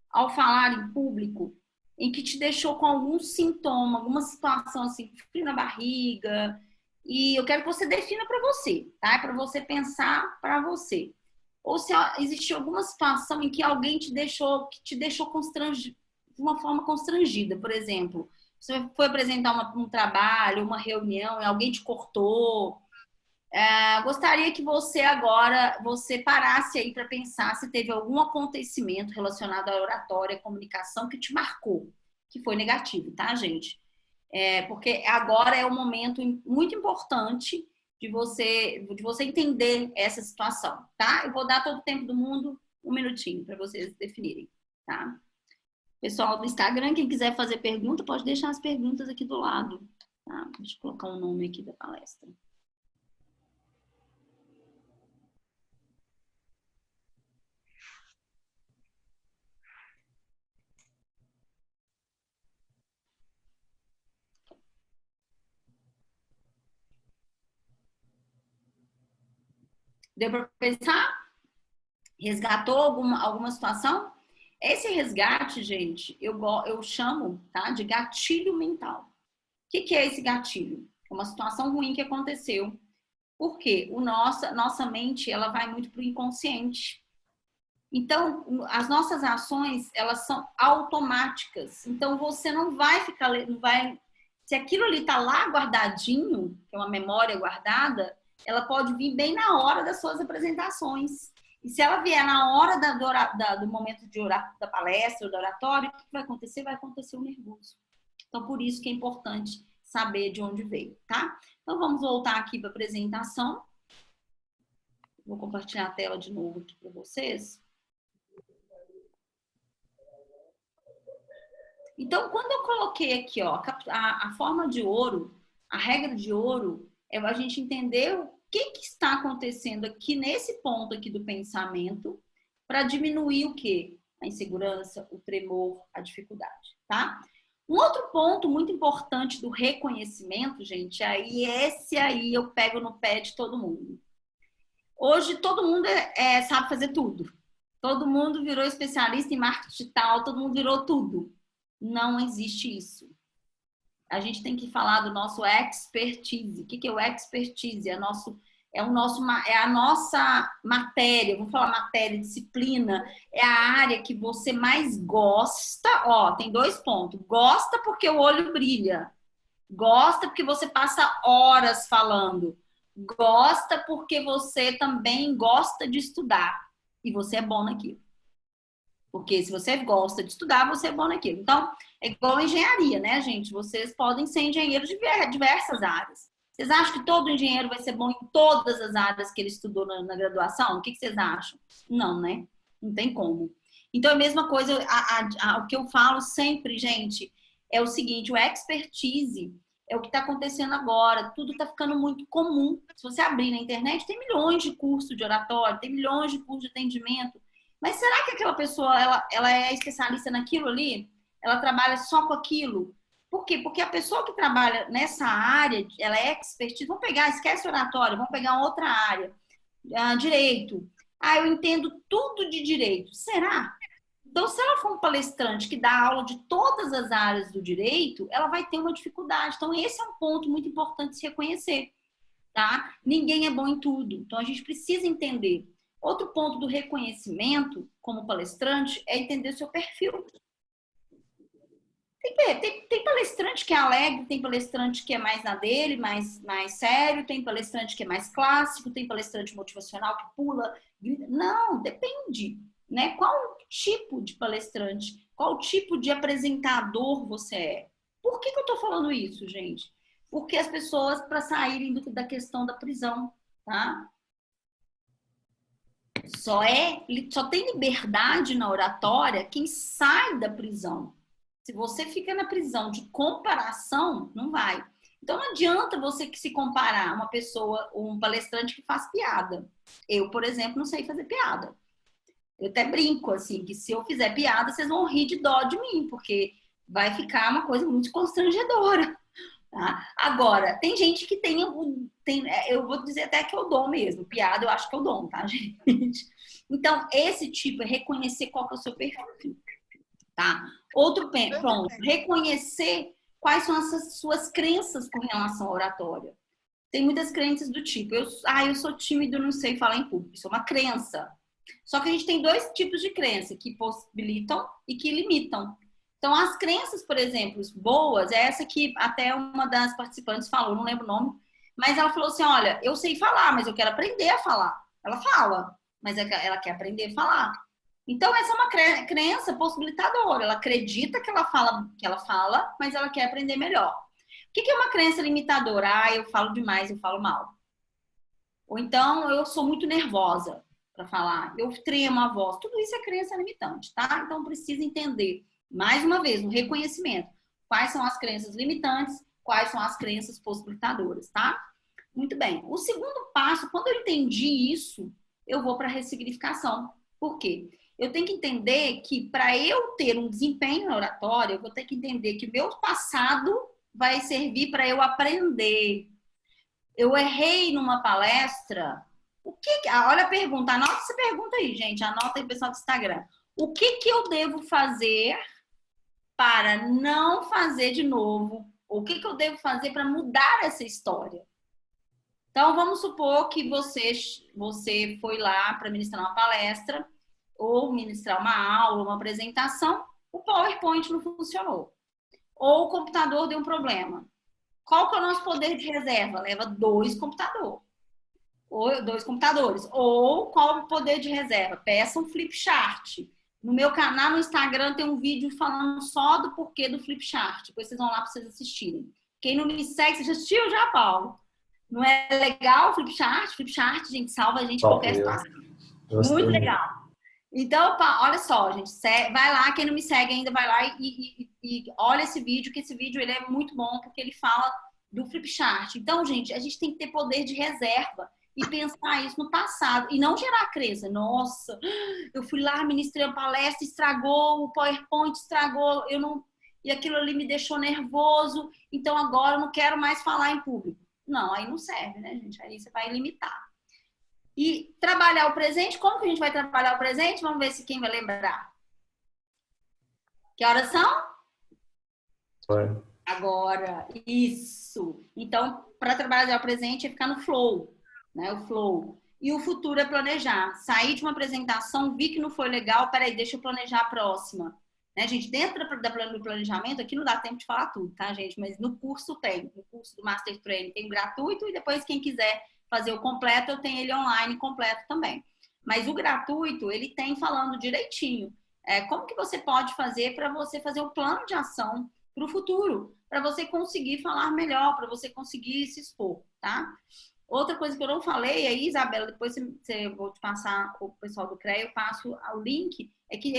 ao falar em público em que te deixou com algum sintoma, alguma situação assim, frio na barriga. E eu quero que você defina para você, tá? Para você pensar para você. Ou se existiu alguma situação em que alguém te deixou constrangido, de uma forma constrangida, por exemplo. Você foi apresentar um trabalho, uma reunião, e alguém te cortou. Gostaria que você agora, você parasse aí para pensar se teve algum acontecimento relacionado à oratória, à comunicação que te marcou, que foi negativo, tá, gente? Porque agora é um momento muito importante de você entender essa situação, tá? Eu vou dar todo o tempo do mundo, 1 minutinho, para vocês definirem, tá? Pessoal do Instagram, quem quiser fazer pergunta, pode deixar as perguntas aqui do lado, tá? Deixa eu colocar o nome aqui da palestra. Deu para pensar? Resgatou alguma situação? Esse resgate, gente, eu chamo, tá, de gatilho mental. O que é esse gatilho? É uma situação ruim que aconteceu. Por quê? Nossa mente, ela vai muito para o inconsciente. Então, as nossas ações, elas são automáticas. Então, você não vai ficar... se aquilo ali está lá guardadinho, que é uma memória guardada, ela pode vir bem na hora das suas apresentações. E se ela vier na hora do momento da palestra, do oratório, o que vai acontecer? Vai acontecer o nervoso. Então, por isso que é importante saber de onde veio, tá? Então, vamos voltar aqui para a apresentação. Vou compartilhar a tela de novo aqui para vocês. Então, quando eu coloquei aqui, ó, a forma de ouro, a regra de ouro, é a gente entender o que está acontecendo aqui nesse ponto aqui do pensamento para diminuir o quê? A insegurança, o tremor, a dificuldade, tá? Um outro ponto muito importante do reconhecimento, gente, esse aí eu pego no pé de todo mundo. Hoje todo mundo sabe fazer tudo. Todo mundo virou especialista em marketing digital, todo mundo virou tudo. Não existe isso. A gente tem que falar do nosso expertise. O que é o expertise? É a nossa matéria, vamos falar matéria, disciplina, é a área que você mais gosta. Ó, tem 2 pontos. Gosta porque o olho brilha. Gosta porque você passa horas falando. Gosta porque você também gosta de estudar. E você é bom naquilo. Porque se você gosta de estudar, você é bom naquilo. Então, é igual a engenharia, né, gente? Vocês podem ser engenheiros de diversas áreas. Vocês acham que todo engenheiro vai ser bom em todas as áreas que ele estudou na graduação? O que vocês acham? Não, né? Não tem como. Então, a mesma coisa, o que eu falo sempre, gente, é o seguinte, o expertise é o que está acontecendo agora. Tudo está ficando muito comum. Se você abrir na internet, tem milhões de cursos de oratório, tem milhões de cursos de atendimento. Mas será que aquela pessoa, ela é especialista naquilo ali? Ela trabalha só com aquilo? Por quê? Porque a pessoa que trabalha nessa área, ela é expertise. Vamos pegar, esquece oratório, vamos pegar outra área. Direito. Eu entendo tudo de direito. Será? Então, se ela for um palestrante que dá aula de todas as áreas do direito, ela vai ter uma dificuldade. Então, esse é um ponto muito importante de se reconhecer, tá? Ninguém é bom em tudo. Então, a gente precisa entender. Outro ponto do reconhecimento, como palestrante, é entender o seu perfil. Tem palestrante que é alegre, tem palestrante que é mais na dele, mais sério, tem palestrante que é mais clássico, tem palestrante motivacional que pula, grita. Não, depende, né? Qual tipo de palestrante, qual tipo de apresentador você é? Por que eu tô falando isso, gente? Porque as pessoas, para saírem da questão da prisão, tá? Só tem liberdade na oratória quem sai da prisão. Se você fica na prisão de comparação, não vai. Então não adianta você se comparar uma pessoa, um palestrante que faz piada. Eu, por exemplo, não sei fazer piada. Eu até brinco assim, que se eu fizer piada, vocês vão rir de dó de mim, porque vai ficar uma coisa muito constrangedora. Tá? Agora, tem gente que eu vou dizer até que é o dom mesmo. Piada, eu acho que é o dom, tá, gente? Então, esse tipo é reconhecer qual que é o seu perfil, tá? Outro ponto, reconhecer quais são as suas crenças com relação à oratória. Tem muitas crenças do tipo, eu sou tímido, não sei falar em público. Isso é uma crença. Só que a gente tem dois tipos de crença, que possibilitam e que limitam. Então, as crenças, por exemplo, boas, é essa que até uma das participantes falou, não lembro o nome, mas ela falou assim, olha, eu sei falar, mas eu quero aprender a falar. Ela fala, mas ela quer aprender a falar. Então, essa é uma crença possibilitadora. Ela acredita que ela fala, mas ela quer aprender melhor. O que é uma crença limitadora? Ah, eu falo demais, eu falo mal. Ou então, eu sou muito nervosa para falar, eu tremo a voz. Tudo isso é crença limitante, tá? Então, precisa entender, mais uma vez, no reconhecimento, quais são as crenças limitantes, quais são as crenças possibilitadoras, tá? Muito bem. O segundo passo, quando eu entendi isso, eu vou para a ressignificação. Por quê? Eu tenho que entender que para eu ter um desempenho na oratória, eu vou ter que entender que o meu passado vai servir para eu aprender. Eu errei numa palestra. Olha a pergunta, anota essa pergunta aí, gente. Anota aí, pessoal do Instagram. O que eu devo fazer para não fazer de novo? O que eu devo fazer para mudar essa história? Então, vamos supor que você foi lá para ministrar uma palestra ou ministrar uma aula, uma apresentação, o PowerPoint não funcionou. Ou o computador deu um problema. Qual que é o nosso poder de reserva? Leva 2 computadores. Ou qual o poder de reserva? Peça um flip chart. No meu canal no Instagram tem um vídeo falando só do porquê do flip chart. Depois vocês vão lá para vocês assistirem. Quem não me segue, você já assistiu já, Paulo? Não é legal o flip chart? Flip chart, gente, salva a gente em qualquer situação. Muito legal. Então, olha só, gente, vai lá, quem não me segue ainda, vai lá e olha esse vídeo, que esse vídeo ele é muito bom, porque ele fala do flip chart. Então, gente, a gente tem que ter poder de reserva e pensar isso no passado e não gerar crença. Nossa, eu fui lá, ministrei a palestra, estragou, o PowerPoint estragou, e aquilo ali me deixou nervoso, então agora eu não quero mais falar em público. Não, aí não serve, né, gente? Aí você vai limitar. E trabalhar o presente, como que a gente vai trabalhar o presente? Vamos ver se quem vai lembrar. Que horas são? Agora, isso. Então, para trabalhar o presente é ficar no flow, né? O flow. E o futuro é planejar. Sair de uma apresentação, vi que não foi legal, peraí, deixa eu planejar a próxima. Né, gente? Dentro do planejamento, aqui não dá tempo de falar tudo, tá, gente? Mas no curso tem. No curso do Master Training tem gratuito e depois quem quiser fazer o completo, eu tenho ele online completo também. Mas o gratuito, ele tem falando direitinho. Como que você pode fazer para você fazer o plano de ação para o futuro, para você conseguir falar melhor, para você conseguir se expor, tá? Outra coisa que eu não falei aí, Isabela, depois vou te passar o pessoal do CREA, eu passo o link, é que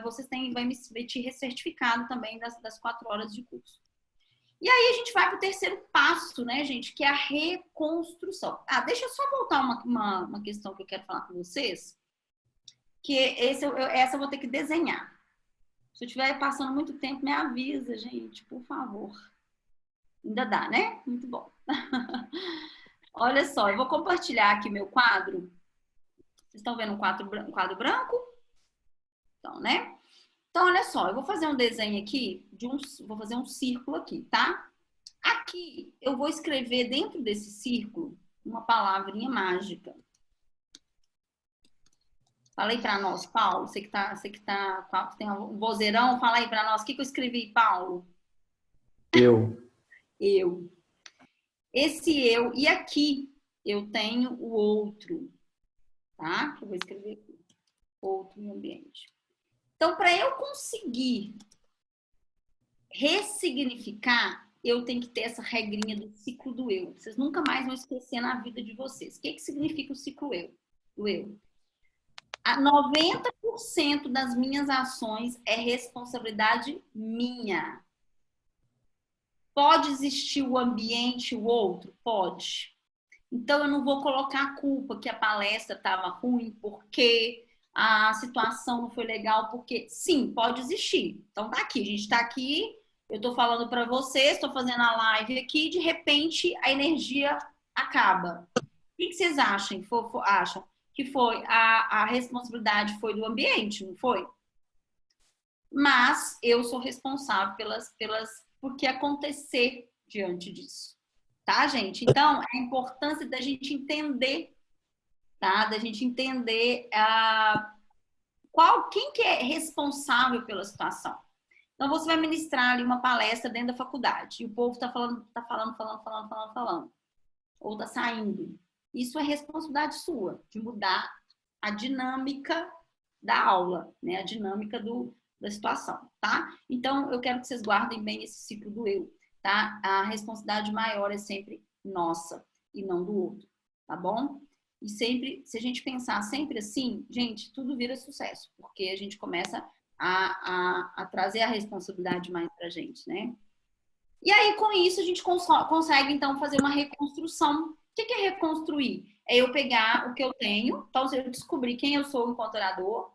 vocês vai emitir certificado também das 4 horas de curso. E aí a gente vai para o terceiro passo, né, gente, que é a reconstrução. Deixa eu só voltar uma questão que eu quero falar com vocês, que essa eu vou ter que desenhar. Se eu estiver passando muito tempo, me avisa, gente, por favor. Ainda dá, né? Muito bom. Olha só, eu vou compartilhar aqui meu quadro. Vocês estão vendo um quadro branco? Então, né? Então, olha só, eu vou fazer um desenho aqui, vou fazer um círculo aqui, tá? Aqui, eu vou escrever dentro desse círculo uma palavrinha mágica. Fala aí pra nós, Paulo, você que tem um vozeirão, fala aí pra nós. O que eu escrevi, Paulo? Eu. Esse eu, e aqui eu tenho o outro, tá? Que eu vou escrever aqui. Outro no ambiente. Então, para eu conseguir ressignificar, eu tenho que ter essa regrinha do ciclo do eu. Vocês nunca mais vão esquecer na vida de vocês. O que significa o ciclo do eu? 90% das minhas ações é responsabilidade minha. Pode existir o ambiente, o outro? Pode. Então, eu não vou colocar a culpa que a palestra estava ruim, porque a situação não foi legal, porque sim, pode existir. Então tá aqui, a gente tá aqui, eu tô falando para vocês, estou fazendo a live aqui, de repente a energia acaba. O que vocês acham? Acham que foi a responsabilidade foi do ambiente, não foi? Mas eu sou responsável por que acontecer diante disso. Tá, gente? Então, a importância da gente entender, tá? Da gente entender quem que é responsável pela situação. Então, você vai ministrar ali uma palestra dentro da faculdade e o povo tá falando, ou tá saindo. Isso é responsabilidade sua, de mudar a dinâmica da aula, né? A dinâmica da situação, tá? Então, eu quero que vocês guardem bem esse ciclo do eu, tá? A responsabilidade maior é sempre nossa e não do outro, tá bom? E sempre, se a gente pensar sempre assim, gente, tudo vira sucesso, porque a gente começa a trazer a responsabilidade mais pra gente, né? E aí, com isso, a gente consegue, então, fazer uma reconstrução. O que é reconstruir? É eu pegar o que eu tenho, então, se eu descobrir quem eu sou enquanto orador,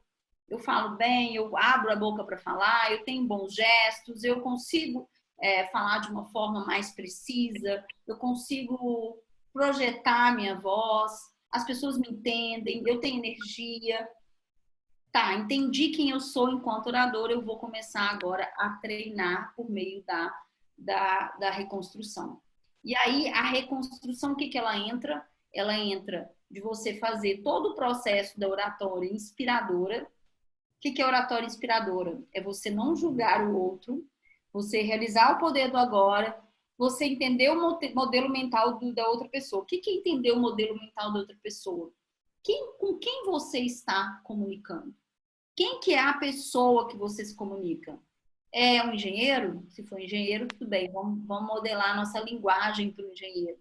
eu falo bem, eu abro a boca para falar, eu tenho bons gestos, eu consigo falar de uma forma mais precisa, eu consigo projetar a minha voz, as pessoas me entendem, eu tenho energia. Tá, entendi quem eu sou enquanto orador, eu vou começar agora a treinar por meio da reconstrução. E aí, a reconstrução, o que ela entra? Ela entra de você fazer todo o processo da oratória inspiradora. O que é oratória inspiradora? É você não julgar o outro, você realizar o poder do agora, você entender o modelo mental da outra pessoa. O que é entender o modelo mental da outra pessoa? Com quem você está comunicando? Quem que é a pessoa que você se comunica? É um engenheiro? Se for engenheiro, tudo bem. Vamos modelar a nossa linguagem para o engenheiro.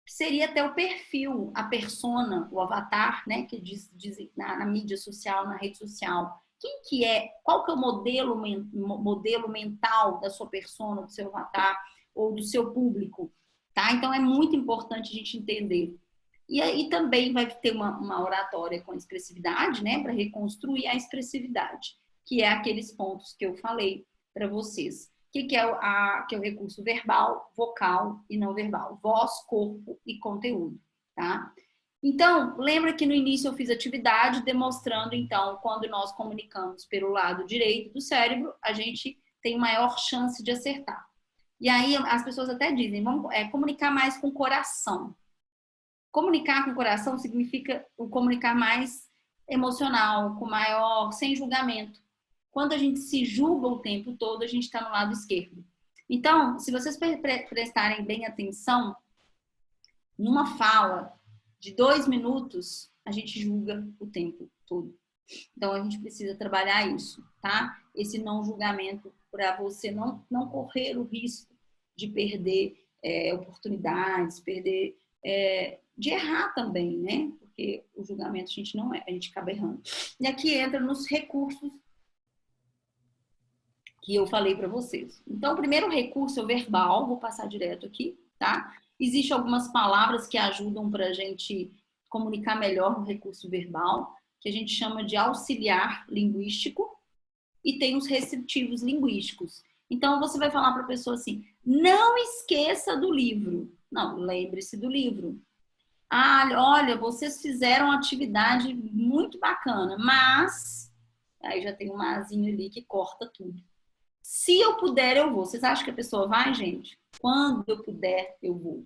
Seria até o perfil, a persona, o avatar, né? Que diz na mídia social, na rede social. Quem que é? Qual que é o modelo mental da sua persona, do seu avatar ou do seu público? Tá? Então, é muito importante a gente entender. E aí também vai ter uma oratória com expressividade, né? Para reconstruir a expressividade, que é aqueles pontos que eu falei para vocês. Que é o recurso verbal, vocal e não verbal. Voz, corpo e conteúdo, tá? Então, lembra que no início eu fiz atividade demonstrando, então, quando nós comunicamos pelo lado direito do cérebro, a gente tem maior chance de acertar. E aí as pessoas até dizem, vamos comunicar mais com o coração. Comunicar com o coração significa o comunicar mais emocional, com maior, sem julgamento. Quando a gente se julga o tempo todo, a gente está no lado esquerdo. Então, se vocês prestarem bem atenção, numa fala de 2 minutos, a gente julga o tempo todo. Então, a gente precisa trabalhar isso, tá? Esse não julgamento para você não correr o risco de perder oportunidades, de errar também, né? Porque o julgamento a gente não a gente acaba errando. E aqui entra nos recursos que eu falei para vocês. Então, o primeiro recurso é o verbal, vou passar direto aqui, tá? Existem algumas palavras que ajudam para a gente comunicar melhor no recurso verbal, que a gente chama de auxiliar linguístico, e tem os receptivos linguísticos. Então, você vai falar para a pessoa assim, não esqueça do livro. Não, lembre-se do livro. Ah, olha, vocês fizeram uma atividade muito bacana, mas... Aí já tem um mazinho ali que corta tudo. Se eu puder, eu vou. Vocês acham que a pessoa vai, gente? Quando eu puder, eu vou.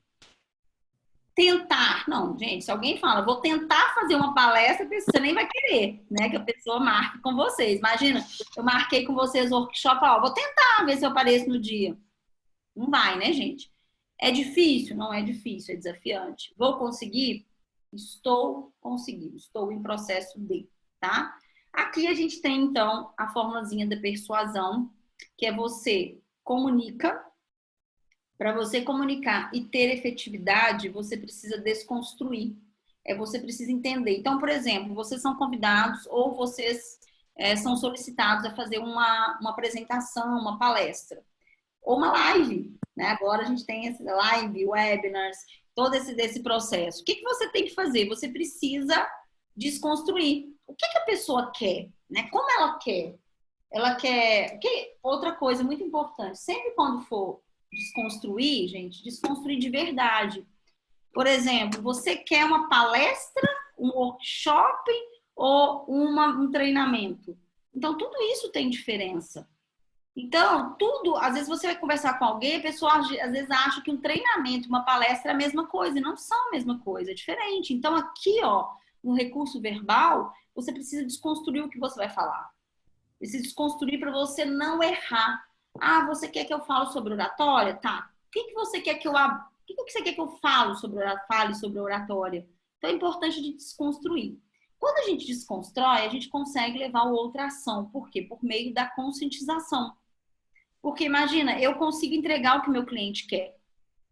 Tentar. Não, gente, se alguém fala, vou tentar fazer uma palestra, você nem vai querer, né? Que a pessoa marque com vocês. Imagina, eu marquei com vocês o workshop, ó, vou tentar ver se eu apareço no dia. Não vai, né, gente? É difícil? Não é difícil, é desafiante. Vou conseguir? Estou conseguindo, estou em processo de, tá? Aqui a gente tem, então, a formulazinha da persuasão, que é você comunica. Para você comunicar e ter efetividade, você precisa desconstruir. Você precisa entender. Então, por exemplo, vocês são convidados ou vocês são solicitados a fazer uma apresentação, uma palestra. Ou uma live, né? Agora a gente tem esse live, webinars, todo esse processo. O que você tem que fazer? Você precisa desconstruir. o que a pessoa quer, né? Como ela quer? Ela quer... Outra coisa muito importante, sempre quando for desconstruir, gente, desconstruir de verdade. Por exemplo, você quer uma palestra, um workshop ou um treinamento? Então, tudo isso tem diferença. Então, tudo, às vezes você vai conversar com alguém, a pessoa às vezes acha que um treinamento, uma palestra é a mesma coisa, e não são a mesma coisa, é diferente. Então, aqui, ó, no recurso verbal, você precisa desconstruir o que você vai falar. Precisa desconstruir para você não errar. Ah, você quer que eu fale sobre oratória? Tá. O que você quer que eu você quer que eu fale sobre oratória? Então, é importante de desconstruir. Quando a gente desconstrói, a gente consegue levar o outro à ação. Por quê? Por meio da conscientização. Porque imagina, eu consigo entregar o que o meu cliente quer.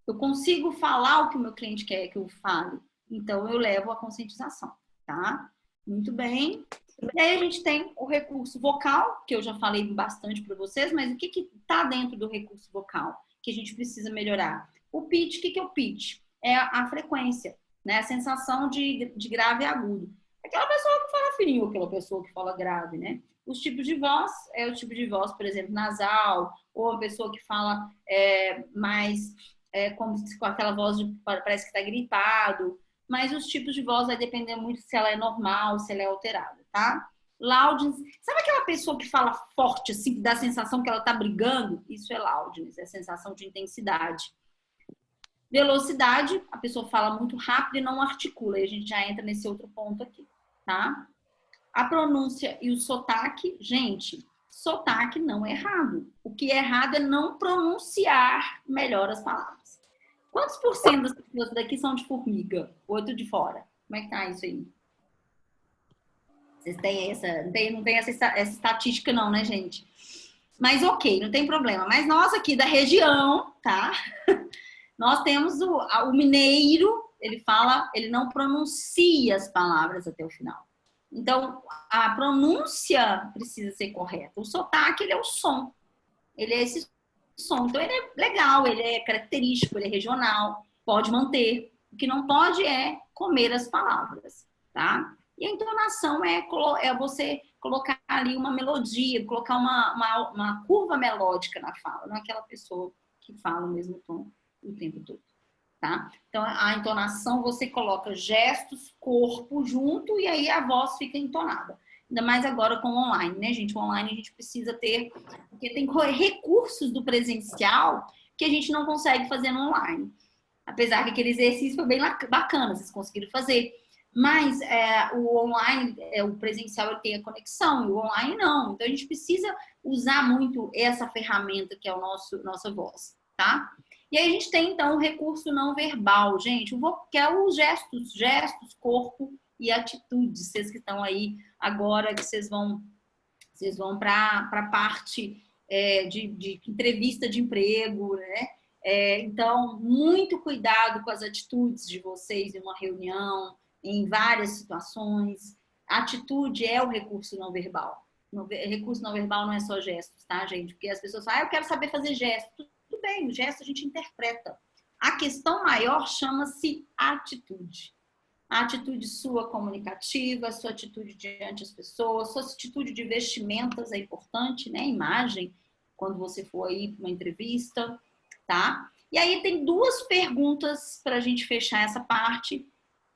Eu consigo falar o que o meu cliente quer que eu fale. Então, eu levo a conscientização, tá? Muito bem. E aí a gente tem o recurso vocal, que eu já falei bastante para vocês, mas o que está dentro do recurso vocal que a gente precisa melhorar? O pitch, o que é o pitch? É a frequência, né? A sensação de grave e agudo. Aquela pessoa que fala fininho, aquela pessoa que fala grave, né? Os tipos de voz, é o tipo de voz, por exemplo, nasal, ou a pessoa que fala mais como com aquela voz parece que está gripado, mas os tipos de voz vai depender muito se ela é normal, se ela é alterada, tá? Loudness, sabe aquela pessoa que fala forte, assim, que dá a sensação que ela tá brigando? Isso é loudness, é a sensação de intensidade. Velocidade, a pessoa fala muito rápido e não articula, e a gente já entra nesse outro ponto aqui, tá? A pronúncia e o sotaque, gente, sotaque não é errado. O que é errado é não pronunciar melhor as palavras. Quantos por cento das pessoas daqui são de formiga? Outro de fora? Como é que tá isso aí? Vocês têm não tem essa estatística não, né, gente? Mas ok, não tem problema. Mas nós aqui da região, tá? Nós temos o mineiro, ele não pronuncia as palavras até o final. Então, a pronúncia precisa ser correta. O sotaque, ele é o som. Ele é esse som. Então, ele é legal, ele é característico, ele é regional, pode manter. O que não pode é comer as palavras, tá? E a entonação é você colocar ali uma melodia, colocar uma curva melódica na fala, não é aquela pessoa que fala o mesmo tom o tempo todo, tá? Então, a entonação, você coloca gestos, corpo junto e aí a voz fica entonada. Ainda mais agora com o online, né, gente? O online a gente precisa ter, porque tem recursos do presencial que a gente não consegue fazer no online. Apesar que aquele exercício foi bem bacana, vocês conseguiram fazer. Mas o online, o presencial, ele tem a conexão, e o online não. Então, a gente precisa usar muito essa ferramenta que é nossa voz, tá? E aí a gente tem, então, o recurso não verbal, gente, que é os gestos, corpo e atitudes. Vocês que estão aí agora, que vocês vão para a parte de entrevista de emprego, né? Então, muito cuidado com as atitudes de vocês em uma reunião, em várias situações. Atitude é o recurso não verbal. Recurso não verbal não é só gestos, tá, gente? Porque as pessoas falam, eu quero saber fazer gestos. Tudo bem, o gesto a gente interpreta. A questão maior chama-se atitude. A atitude sua comunicativa, a sua atitude diante das pessoas, sua atitude de vestimentas é importante, né? Imagem, quando você for aí para uma entrevista, tá? E aí tem duas perguntas para a gente fechar essa parte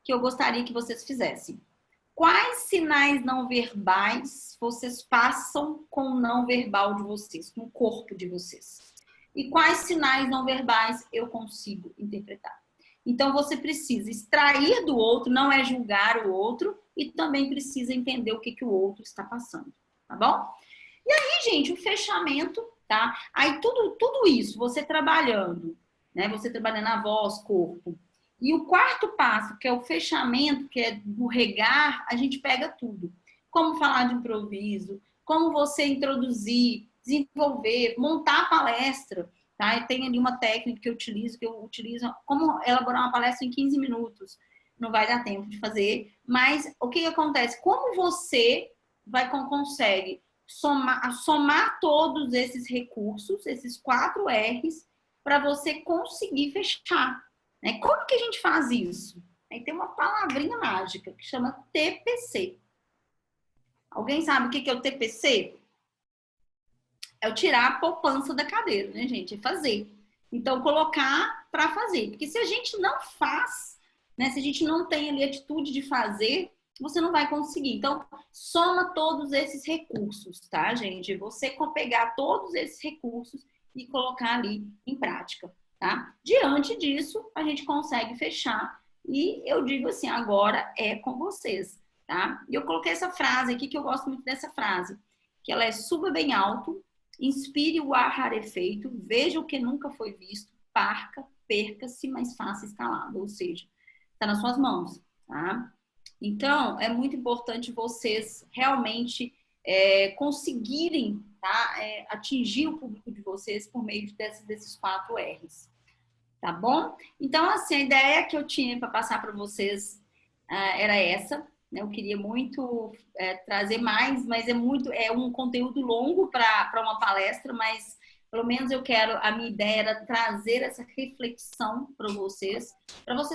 que eu gostaria que vocês fizessem. Quais sinais não verbais vocês passam com o não verbal de vocês, com o corpo de vocês? E quais sinais não verbais eu consigo interpretar? Então, você precisa extrair do outro, não é julgar o outro, e também precisa entender o que o outro está passando, tá bom? E aí, gente, o fechamento, tá? Aí, tudo isso, você trabalhando, né? Você trabalhando a voz, corpo. E o quarto passo, que é o fechamento, que é do regar, a gente pega tudo. Como falar de improviso, como você introduzir, desenvolver, montar a palestra, tá? E tem ali uma técnica que eu utilizo, como elaborar uma palestra em 15 minutos. Não vai dar tempo de fazer, mas o que acontece? Como você consegue somar todos esses recursos, esses 4 R's, para você conseguir fechar, né? Como que a gente faz isso? Aí tem uma palavrinha mágica que chama TPC. Alguém sabe o que é o TPC? É o tirar a poupança da cadeira, né, gente? É fazer. Então, colocar para fazer. Porque se a gente não faz, né? Se a gente não tem ali a atitude de fazer, você não vai conseguir. Então, soma todos esses recursos, tá, gente? Você pegar todos esses recursos e colocar ali em prática, tá? Diante disso, a gente consegue fechar. E eu digo assim, agora é com vocês, tá? E eu coloquei essa frase aqui, que eu gosto muito dessa frase, que ela é: suba bem alto, inspire o ar rarefeito, veja o que nunca foi visto, perca-se, mas faça escalado. Ou seja, está nas suas mãos, tá? Então, é muito importante vocês realmente conseguirem, tá? Atingir o público de vocês por meio desses 4 R's, tá bom? Então, assim, a ideia que eu tinha para passar para vocês era essa, né? Eu queria muito trazer mais, mas é um conteúdo longo para uma palestra, mas pelo menos a minha ideia era trazer essa reflexão para vocês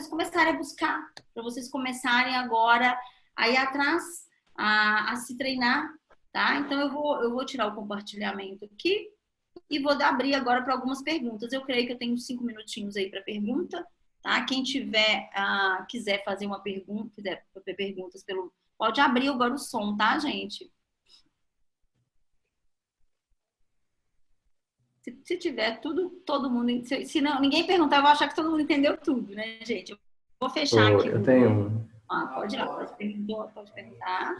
começarem a buscar, para vocês começarem agora a ir atrás, a se treinar, tá? Então eu vou tirar o compartilhamento aqui e vou abrir agora para algumas perguntas. Eu creio que eu tenho 5 minutinhos aí para pergunta, tá? Quem quiser fazer uma pergunta, quiser fazer perguntas pode abrir agora o som, tá, gente? Se tiver todo mundo... Se não, ninguém perguntar, eu vou achar que todo mundo entendeu tudo, né, gente? Eu vou fechar aqui. Eu tenho... Pode ir lá, pode perguntar.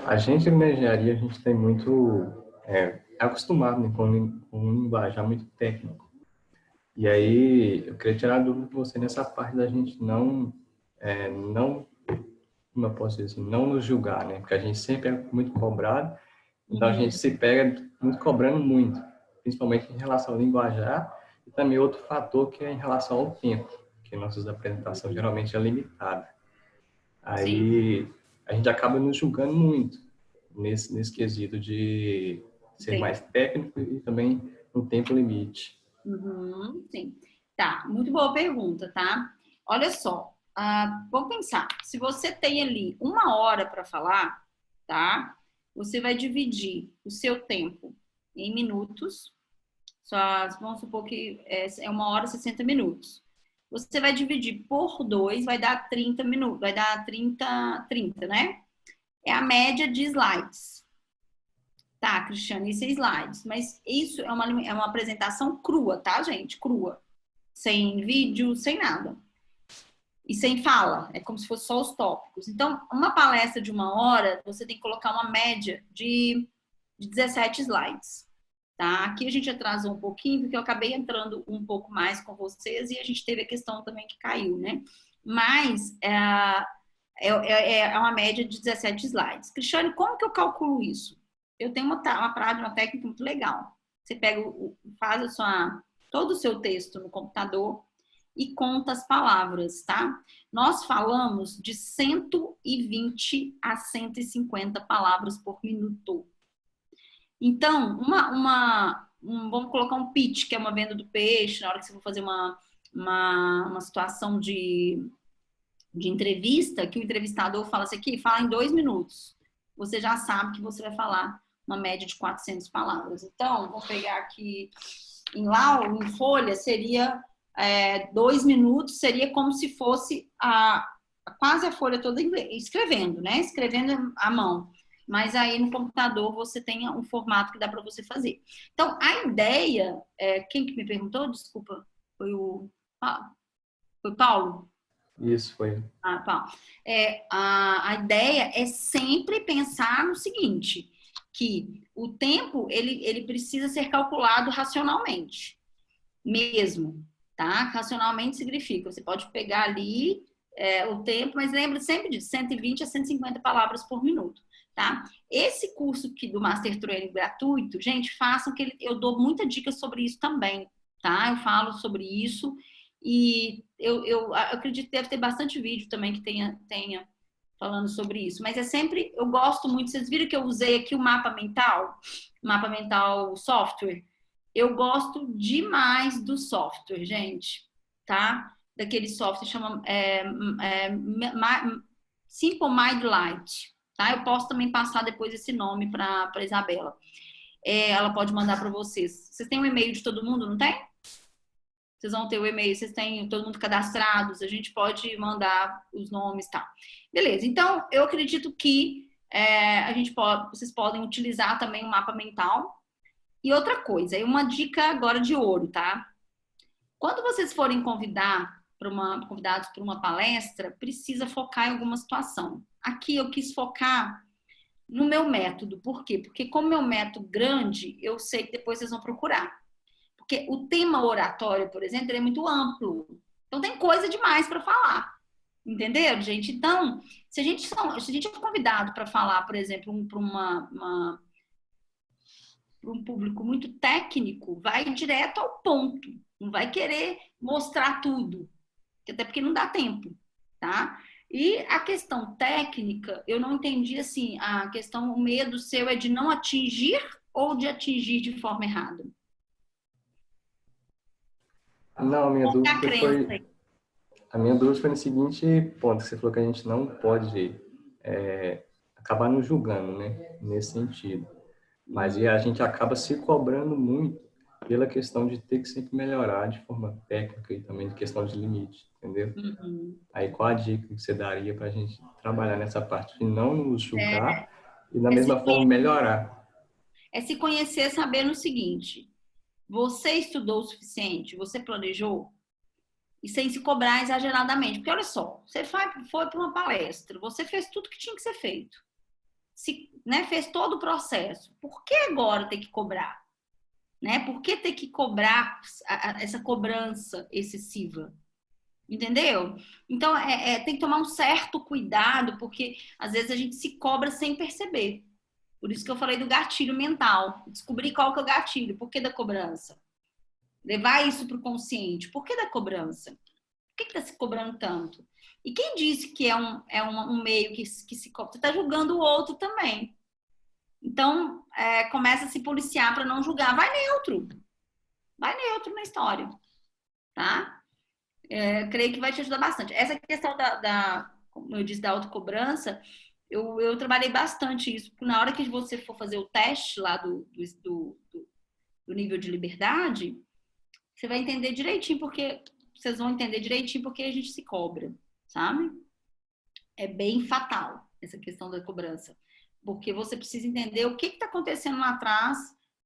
A gente, na engenharia, a gente tem muito... acostumado, né, com um linguajar muito técnico. E aí, eu queria tirar a dúvida de você nessa parte da gente não, como eu posso dizer assim, não nos julgar, né? Porque a gente sempre é muito cobrado, então a gente se pega muito cobrando muito, principalmente em relação ao linguajar, e também outro fator que é em relação ao tempo, que nossas apresentações geralmente é limitada. Aí sim, a gente acaba nos julgando muito nesse quesito de ser mais técnico e também no tempo limite. Sim. Tá, muito boa pergunta, tá? Olha só, vamos pensar. Se você tem ali 1 hora para falar, tá? Você vai dividir o seu tempo em minutos. Vamos supor que é 1 hora e 60 minutos. Você vai dividir por 2, vai dar 30 minutos, vai dar 30, né? É a média de slides. Tá, Cristiane, isso é slides. Mas isso é uma apresentação crua, tá, gente? Crua. Sem vídeo, sem nada. E sem fala. É como se fosse só os tópicos. Então, uma palestra de 1 hora, você tem que colocar uma média de 17 slides. Tá? Aqui a gente atrasou um pouquinho, porque eu acabei entrando um pouco mais com vocês e a gente teve a questão também que caiu, né? Mas é uma média de 17 slides. Cristiane, como que eu calculo isso? Eu tenho uma técnica muito legal. Você pega, faz todo o seu texto no computador e conta as palavras, tá? Nós falamos de 120 a 150 palavras por minuto. Então, vamos colocar um pitch, que é uma venda do peixe, na hora que você for fazer uma situação de entrevista, que o entrevistador fala assim, aqui, fala em 2 minutos. Você já sabe que você vai falar uma média de 400 palavras. Então, vou pegar aqui em folha, seria 2 minutos, seria como se fosse quase a folha toda escrevendo, né? Escrevendo à mão. Mas aí no computador você tem um formato que dá para você fazer. Então, a ideia... quem que me perguntou? Desculpa. Foi o Paulo? Isso, foi. Paulo. A ideia é sempre pensar no seguinte, que o tempo, ele precisa ser calculado racionalmente. Mesmo, tá? Racionalmente significa, você pode pegar ali o tempo, mas lembra sempre disso, 120 a 150 palavras por minuto. Tá? Esse curso aqui do Master Training gratuito, gente, façam que eu dou muita dica sobre isso também, tá? Eu falo sobre isso e eu acredito que deve ter bastante vídeo também que tenha falando sobre isso. Mas eu gosto muito, vocês viram que eu usei aqui o mapa mental software? Eu gosto demais do software, gente, tá? Daquele software chama Simple Mind Light, tá? Eu posso também passar depois esse nome para Isabela. Ela pode mandar para vocês. Vocês têm o e-mail de todo mundo, não tem? Vocês vão ter o e-mail, vocês têm todo mundo cadastrados, a gente pode mandar os nomes e tal. Beleza, então eu acredito que vocês podem utilizar também o mapa mental. E outra coisa, uma dica agora de ouro, tá? Quando vocês forem convidados para uma palestra, precisa focar em alguma situação. Aqui eu quis focar no meu método. Por quê? Porque como meu método grande, eu sei que depois vocês vão procurar. Porque o tema oratório, por exemplo, ele é muito amplo. Então tem coisa demais para falar. Entendeu, gente? Então, se a gente é convidado para falar, por exemplo, para um público muito técnico, vai direto ao ponto. Não vai querer mostrar tudo. Até porque não dá tempo, tá? E a questão técnica, eu não entendi assim, o medo seu é de não atingir ou de atingir de forma errada? Não, Crença. a minha dúvida foi no seguinte ponto, que você falou que a gente não pode acabar nos julgando, né? Nesse sentido. Mas a gente acaba se cobrando muito pela questão de ter que sempre melhorar de forma técnica e também de questão de limite, entendeu? Uhum. Aí qual a dica que você daria para a gente trabalhar nessa parte de não nos julgar e da mesma forma melhorar? É se conhecer sabendo o seguinte: você estudou o suficiente, você planejou, e sem se cobrar exageradamente. Porque olha só, você foi para uma palestra, você fez tudo que tinha que ser feito. Fez todo o processo. Por que agora ter que cobrar? Né? Por que ter que cobrar essa cobrança excessiva? Entendeu? Então, tem que tomar um certo cuidado, porque às vezes a gente se cobra sem perceber. Por isso que eu falei do gatilho mental. Descobrir qual que é o gatilho. Por que da cobrança? Levar isso para o consciente. Por que da cobrança? Por que está se cobrando tanto? E quem disse que é um meio que se cobra? Você está julgando o outro também. Então, começa a se policiar para não julgar. Vai neutro. Vai neutro na história. Tá? Creio que vai te ajudar bastante. Essa questão como eu disse, da autocobrança, eu trabalhei bastante isso. Porque na hora que você for fazer o teste lá do nível de liberdade, você vai entender direitinho porque vocês vão entender direitinho porque a gente se cobra, sabe? É bem fatal essa questão da cobrança. Porque você precisa entender o que está acontecendo lá atrás,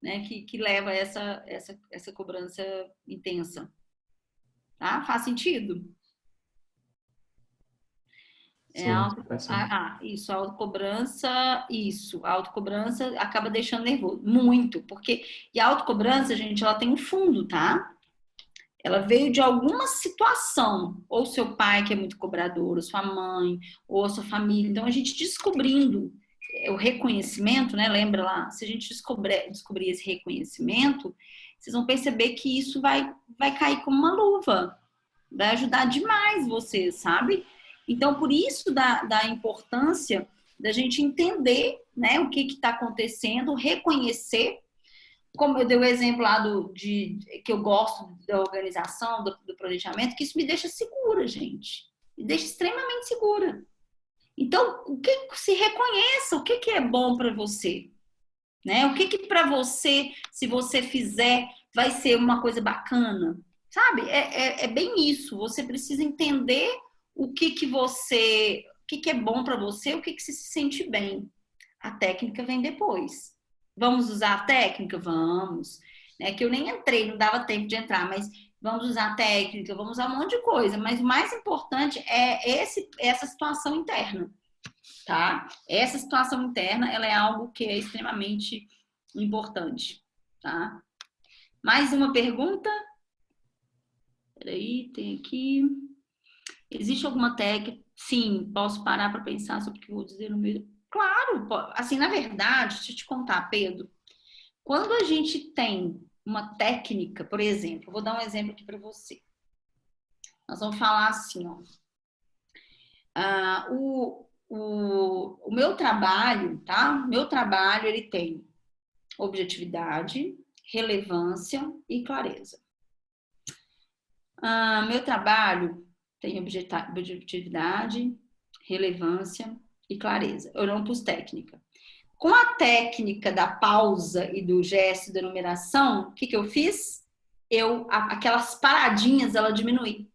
né, que leva a essa cobrança intensa. Tá? Faz sentido? Sim, Isso, a autocobrança, isso. A autocobrança acaba deixando nervoso. Muito, porque... E a autocobrança, gente, ela tem um fundo, tá? Ela veio de alguma situação. Ou seu pai, que é muito cobrador, ou sua mãe, ou a sua família. Então, a gente descobrindo o reconhecimento, né? Lembra lá? Se a gente descobrir esse reconhecimento, vocês vão perceber que isso vai cair como uma luva. Vai ajudar demais vocês, sabe? Então, por isso da importância da gente entender, né, o que está acontecendo, reconhecer, como eu dei o exemplo lá que eu gosto da organização, do planejamento, que isso me deixa segura, gente. Me deixa extremamente segura. Então, se reconheça, o que é bom para você? Né? O que para você, se você fizer, vai ser uma coisa bacana? Sabe? É bem isso. Você precisa entender o que é bom para você, o que se sente bem. A técnica vem depois. Vamos usar a técnica? Vamos. Que eu nem entrei, não dava tempo de entrar, mas vamos usar a técnica, vamos usar um monte de coisa. Mas o mais importante é essa situação interna, tá? Essa situação interna, ela é algo que é extremamente importante, tá? Mais uma pergunta? Peraí, tem aqui. Existe alguma técnica? Sim, posso parar para pensar sobre o que eu vou dizer no meio. Claro, assim, na verdade, deixa eu te contar, Pedro. Quando a gente tem uma técnica, por exemplo, vou dar um exemplo aqui para você. Nós vamos falar assim, ó. O meu trabalho, tá? Meu trabalho, ele tem objetividade, relevância e clareza. Meu trabalho tem objetividade, relevância e clareza. Eu não pus técnica. Com a técnica da pausa e do gesto de numeração, o que eu fiz? Aquelas paradinhas, ela diminui.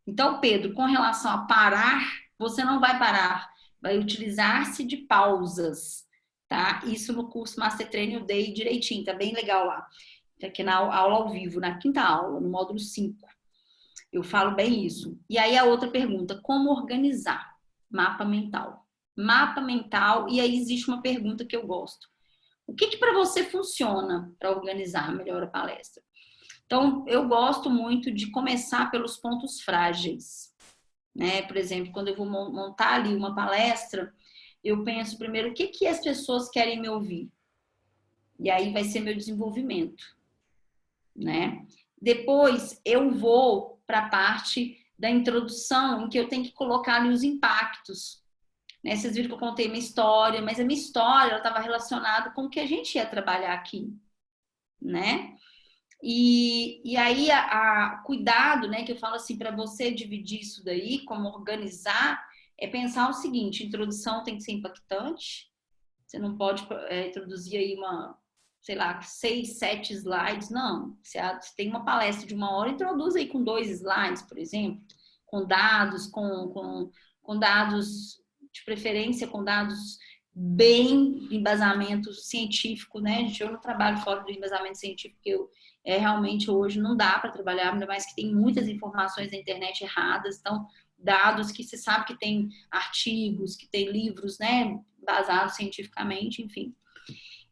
Então, Pedro, com relação a parar, você não vai parar, vai utilizar-se de pausas, tá? Isso no curso Master Training eu dei direitinho, tá bem legal lá. Aqui na aula ao vivo, na quinta aula, no módulo 5. Eu falo bem isso. E aí a outra pergunta, como organizar? Mapa mental. Mapa mental, e aí existe uma pergunta que eu gosto. O que para você funciona para organizar melhor a palestra? Então, eu gosto muito de começar pelos pontos frágeis, né? Por exemplo, quando eu vou montar ali uma palestra, eu penso primeiro o que as pessoas querem me ouvir. E aí vai ser meu desenvolvimento, né? Depois eu vou para a parte da introdução, em que eu tenho que colocar ali os impactos. Né? Vocês viram que eu contei minha história, mas a minha história estava relacionada com o que a gente ia trabalhar aqui, né? E aí, cuidado, né, que eu falo assim, para você dividir isso daí, como organizar, é pensar o seguinte, a introdução tem que ser impactante, você não pode introduzir aí sei lá, 6, 7 slides, não. Você tem uma palestra de 1 hora, introduz aí com 2 slides, por exemplo, com dados, com dados, de preferência, com dados bem embasamento científico, né? Eu não trabalho fora do embasamento científico, porque realmente hoje não dá para trabalhar, ainda mais que tem muitas informações na internet erradas, então dados que você sabe que tem artigos, que tem livros, né, basados cientificamente, enfim.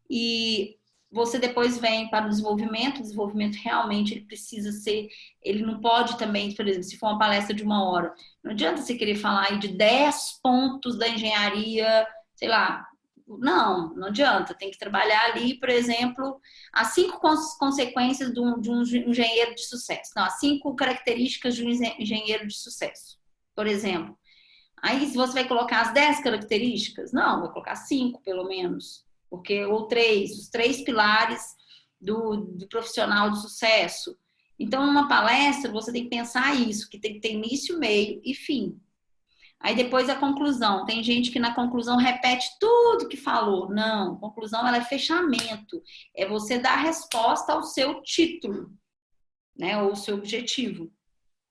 E você depois vem para o desenvolvimento realmente ele precisa ser, ele não pode também, por exemplo, se for uma palestra de 1 hora, não adianta você querer falar aí de 10 pontos da engenharia, sei lá, não adianta, tem que trabalhar ali, por exemplo, as 5 consequências de um engenheiro de sucesso, não, as 5 características de um engenheiro de sucesso, por exemplo. Aí, se você vai colocar as 10 características, não, vai colocar 5 pelo menos, porque, ou 3, os 3 pilares do profissional de sucesso. Então, numa palestra, você tem que pensar isso, que tem que ter início, meio e fim. Aí depois a conclusão. Tem gente que na conclusão repete tudo que falou. Não, conclusão ela é fechamento. É você dar a resposta ao seu título, né? Ou ao seu objetivo,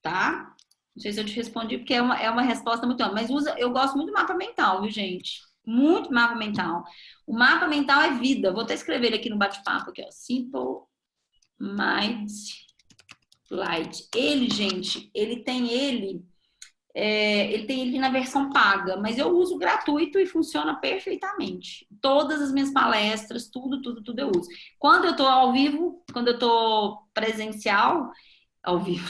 tá? Não sei se eu te respondi, porque é uma resposta muito ampla. Mas eu gosto muito do mapa mental, viu, gente? Muito mapa mental. O mapa mental é vida. Vou até escrever ele aqui no bate-papo, aqui, ó. Simple Mind Light. Ele, gente, ele tem ele na versão paga, mas eu uso gratuito e funciona perfeitamente. Todas as minhas palestras, tudo eu uso. Quando eu tô ao vivo, quando eu tô presencial, ao vivo,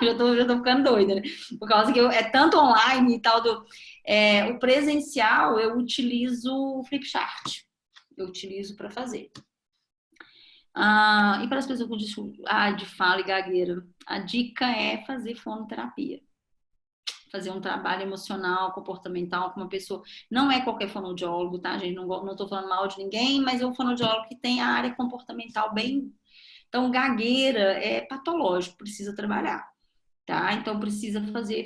já tô ficando doida, né? Por causa que é tanto online e tal, o presencial eu utilizo o Flipchart. Eu utilizo para fazer. E para as pessoas com de fala e gagueira, a dica é fazer fonoterapia. Fazer um trabalho emocional, comportamental com uma pessoa. Não é qualquer fonoaudiólogo, tá, gente? Não tô falando mal de ninguém, mas é um fonoaudiólogo que tem a área comportamental bem... Então, gagueira é patológico, precisa trabalhar, tá? Então, precisa fazer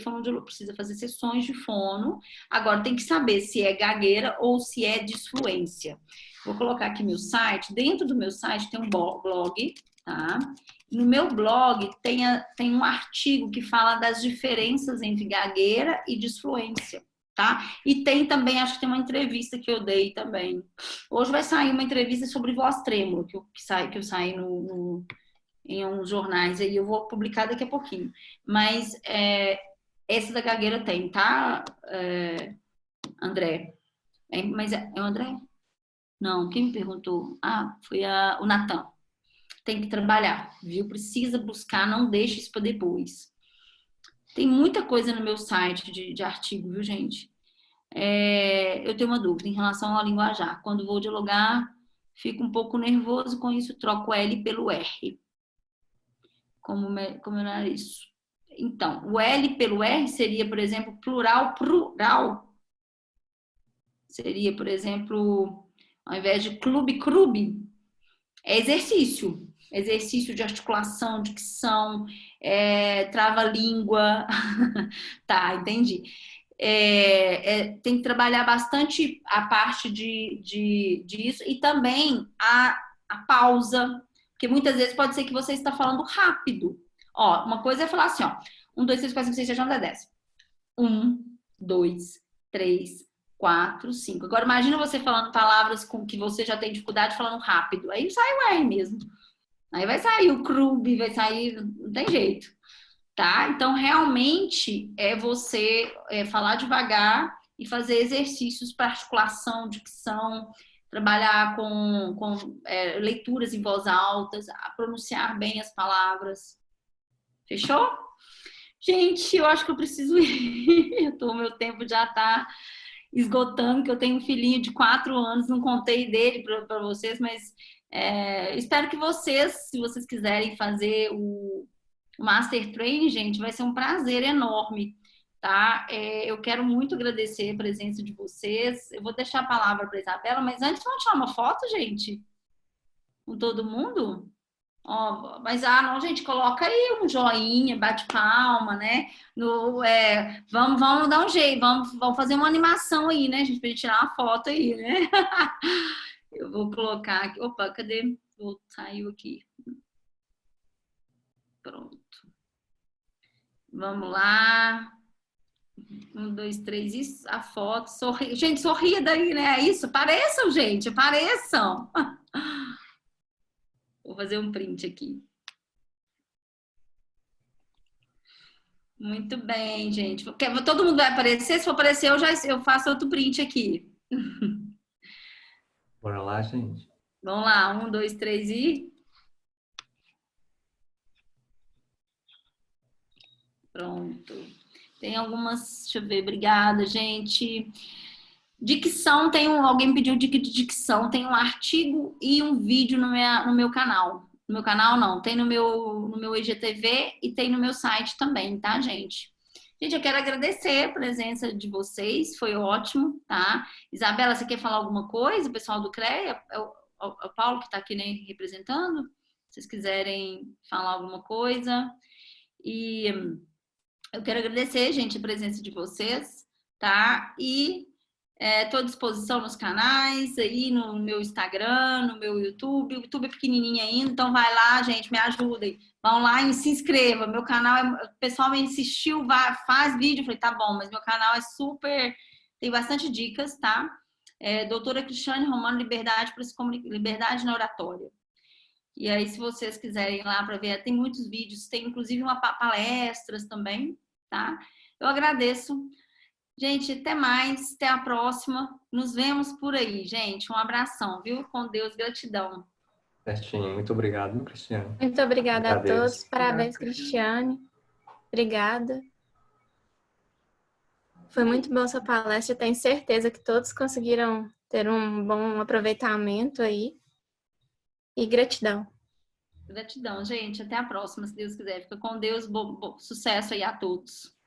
sessões de fono. Agora, tem que saber se é gagueira ou se é disfluência. Vou colocar aqui meu site. Dentro do meu site tem um blog, tá? No meu blog tem um artigo que fala das diferenças entre gagueira e disfluência, tá? E tem também, acho que tem uma entrevista que eu dei também. Hoje vai sair uma entrevista sobre voz trêmula, que eu saí em uns jornais, aí eu vou publicar daqui a pouquinho. Mas essa da gagueira tem, tá, André? Mas é o André? Não, quem me perguntou? Foi o Natan. Tem que trabalhar, viu? Precisa buscar, não deixe isso para depois. Tem muita coisa no meu site de artigo, viu, gente? Eu tenho uma dúvida em relação ao linguajar. Quando vou dialogar, fico um pouco nervoso com isso, troco o L pelo R. Como era isso? Então, o L pelo R seria, por exemplo, plural. Seria, por exemplo, ao invés de clube, é exercício. Exercício de articulação, dicção, trava-língua. Tá, entendi. tem que trabalhar bastante a parte disso e também a pausa, porque muitas vezes pode ser que você está falando rápido. Ó, uma coisa é falar assim, ó, 1, 2, 3, 4, 5, 6, 7, 8, 9, 10. 1, 2, 3, 4, 5. Agora imagina você falando palavras com que você já tem dificuldade falando rápido. Aí sai o R mesmo. Aí vai sair o CRUB, vai sair, não tem jeito, tá? Então realmente é você falar devagar e fazer exercícios para articulação, dicção, trabalhar com leituras em voz alta, pronunciar bem as palavras. Fechou? Gente, eu acho que eu preciso ir. O meu tempo já está esgotando, que eu tenho um filhinho de 4 anos, não contei dele para vocês, mas espero que vocês, se vocês quiserem fazer o Master Training, gente, vai ser um prazer enorme, tá? Eu quero muito agradecer a presença de vocês. Eu vou deixar a palavra para a Isabela, mas antes vamos tirar uma foto, gente? Com todo mundo? Ó, mas, não, gente, coloca aí um joinha, bate palma, né? Vamos dar um jeito, vamos fazer uma animação aí, né, gente, pra gente tirar uma foto aí, né? Eu vou colocar aqui. Opa, cadê? Saiu aqui. Pronto. Vamos lá. 1, 2, 3, isso, a foto. Gente, sorria daí, né? É isso, apareçam, gente, apareçam. Vou fazer um print aqui. Muito bem, gente. Todo mundo vai aparecer? Se for aparecer, eu faço outro print aqui. Bora lá, gente. Vamos lá, 1, 2, 3 e... Pronto. Tem algumas... Deixa eu ver. Obrigada, gente. Dicção, alguém pediu dica de dicção. Tem um artigo e um vídeo no meu canal. No meu canal, não. Tem no meu IGTV e tem no meu site também, tá, gente? Gente, eu quero agradecer a presença de vocês. Foi ótimo, tá? Isabela, você quer falar alguma coisa? O pessoal do CREA? É o Paulo que está aqui, né, representando. Se vocês quiserem falar alguma coisa. E eu quero agradecer, gente, a presença de vocês, tá? E estou à disposição nos canais, aí no meu Instagram, no meu YouTube. O YouTube é pequenininho ainda, então vai lá, gente, me ajudem. Vão lá e se inscreva. Meu canal, o pessoal me insistiu, faz vídeo. Eu falei, tá bom, mas meu canal é super... Tem bastante dicas, tá? Doutora Cristiane Romano, Liberdade para se comunicar, Liberdade na Oratória. E aí, se vocês quiserem ir lá para ver, tem muitos vídeos, tem inclusive palestras também, tá? Eu agradeço. Gente, até mais, até a próxima. Nos vemos por aí, gente. Um abração, viu? Com Deus, gratidão. Certinho. Muito obrigado, Cristiane. Muito obrigada a todos. Parabéns, Obrigada. Cristiane. Obrigada. Foi muito bom sua palestra. Tenho certeza que todos conseguiram ter um bom aproveitamento aí. E gratidão. Gratidão, gente. Até a próxima, se Deus quiser. Fica com Deus. Sucesso aí a todos.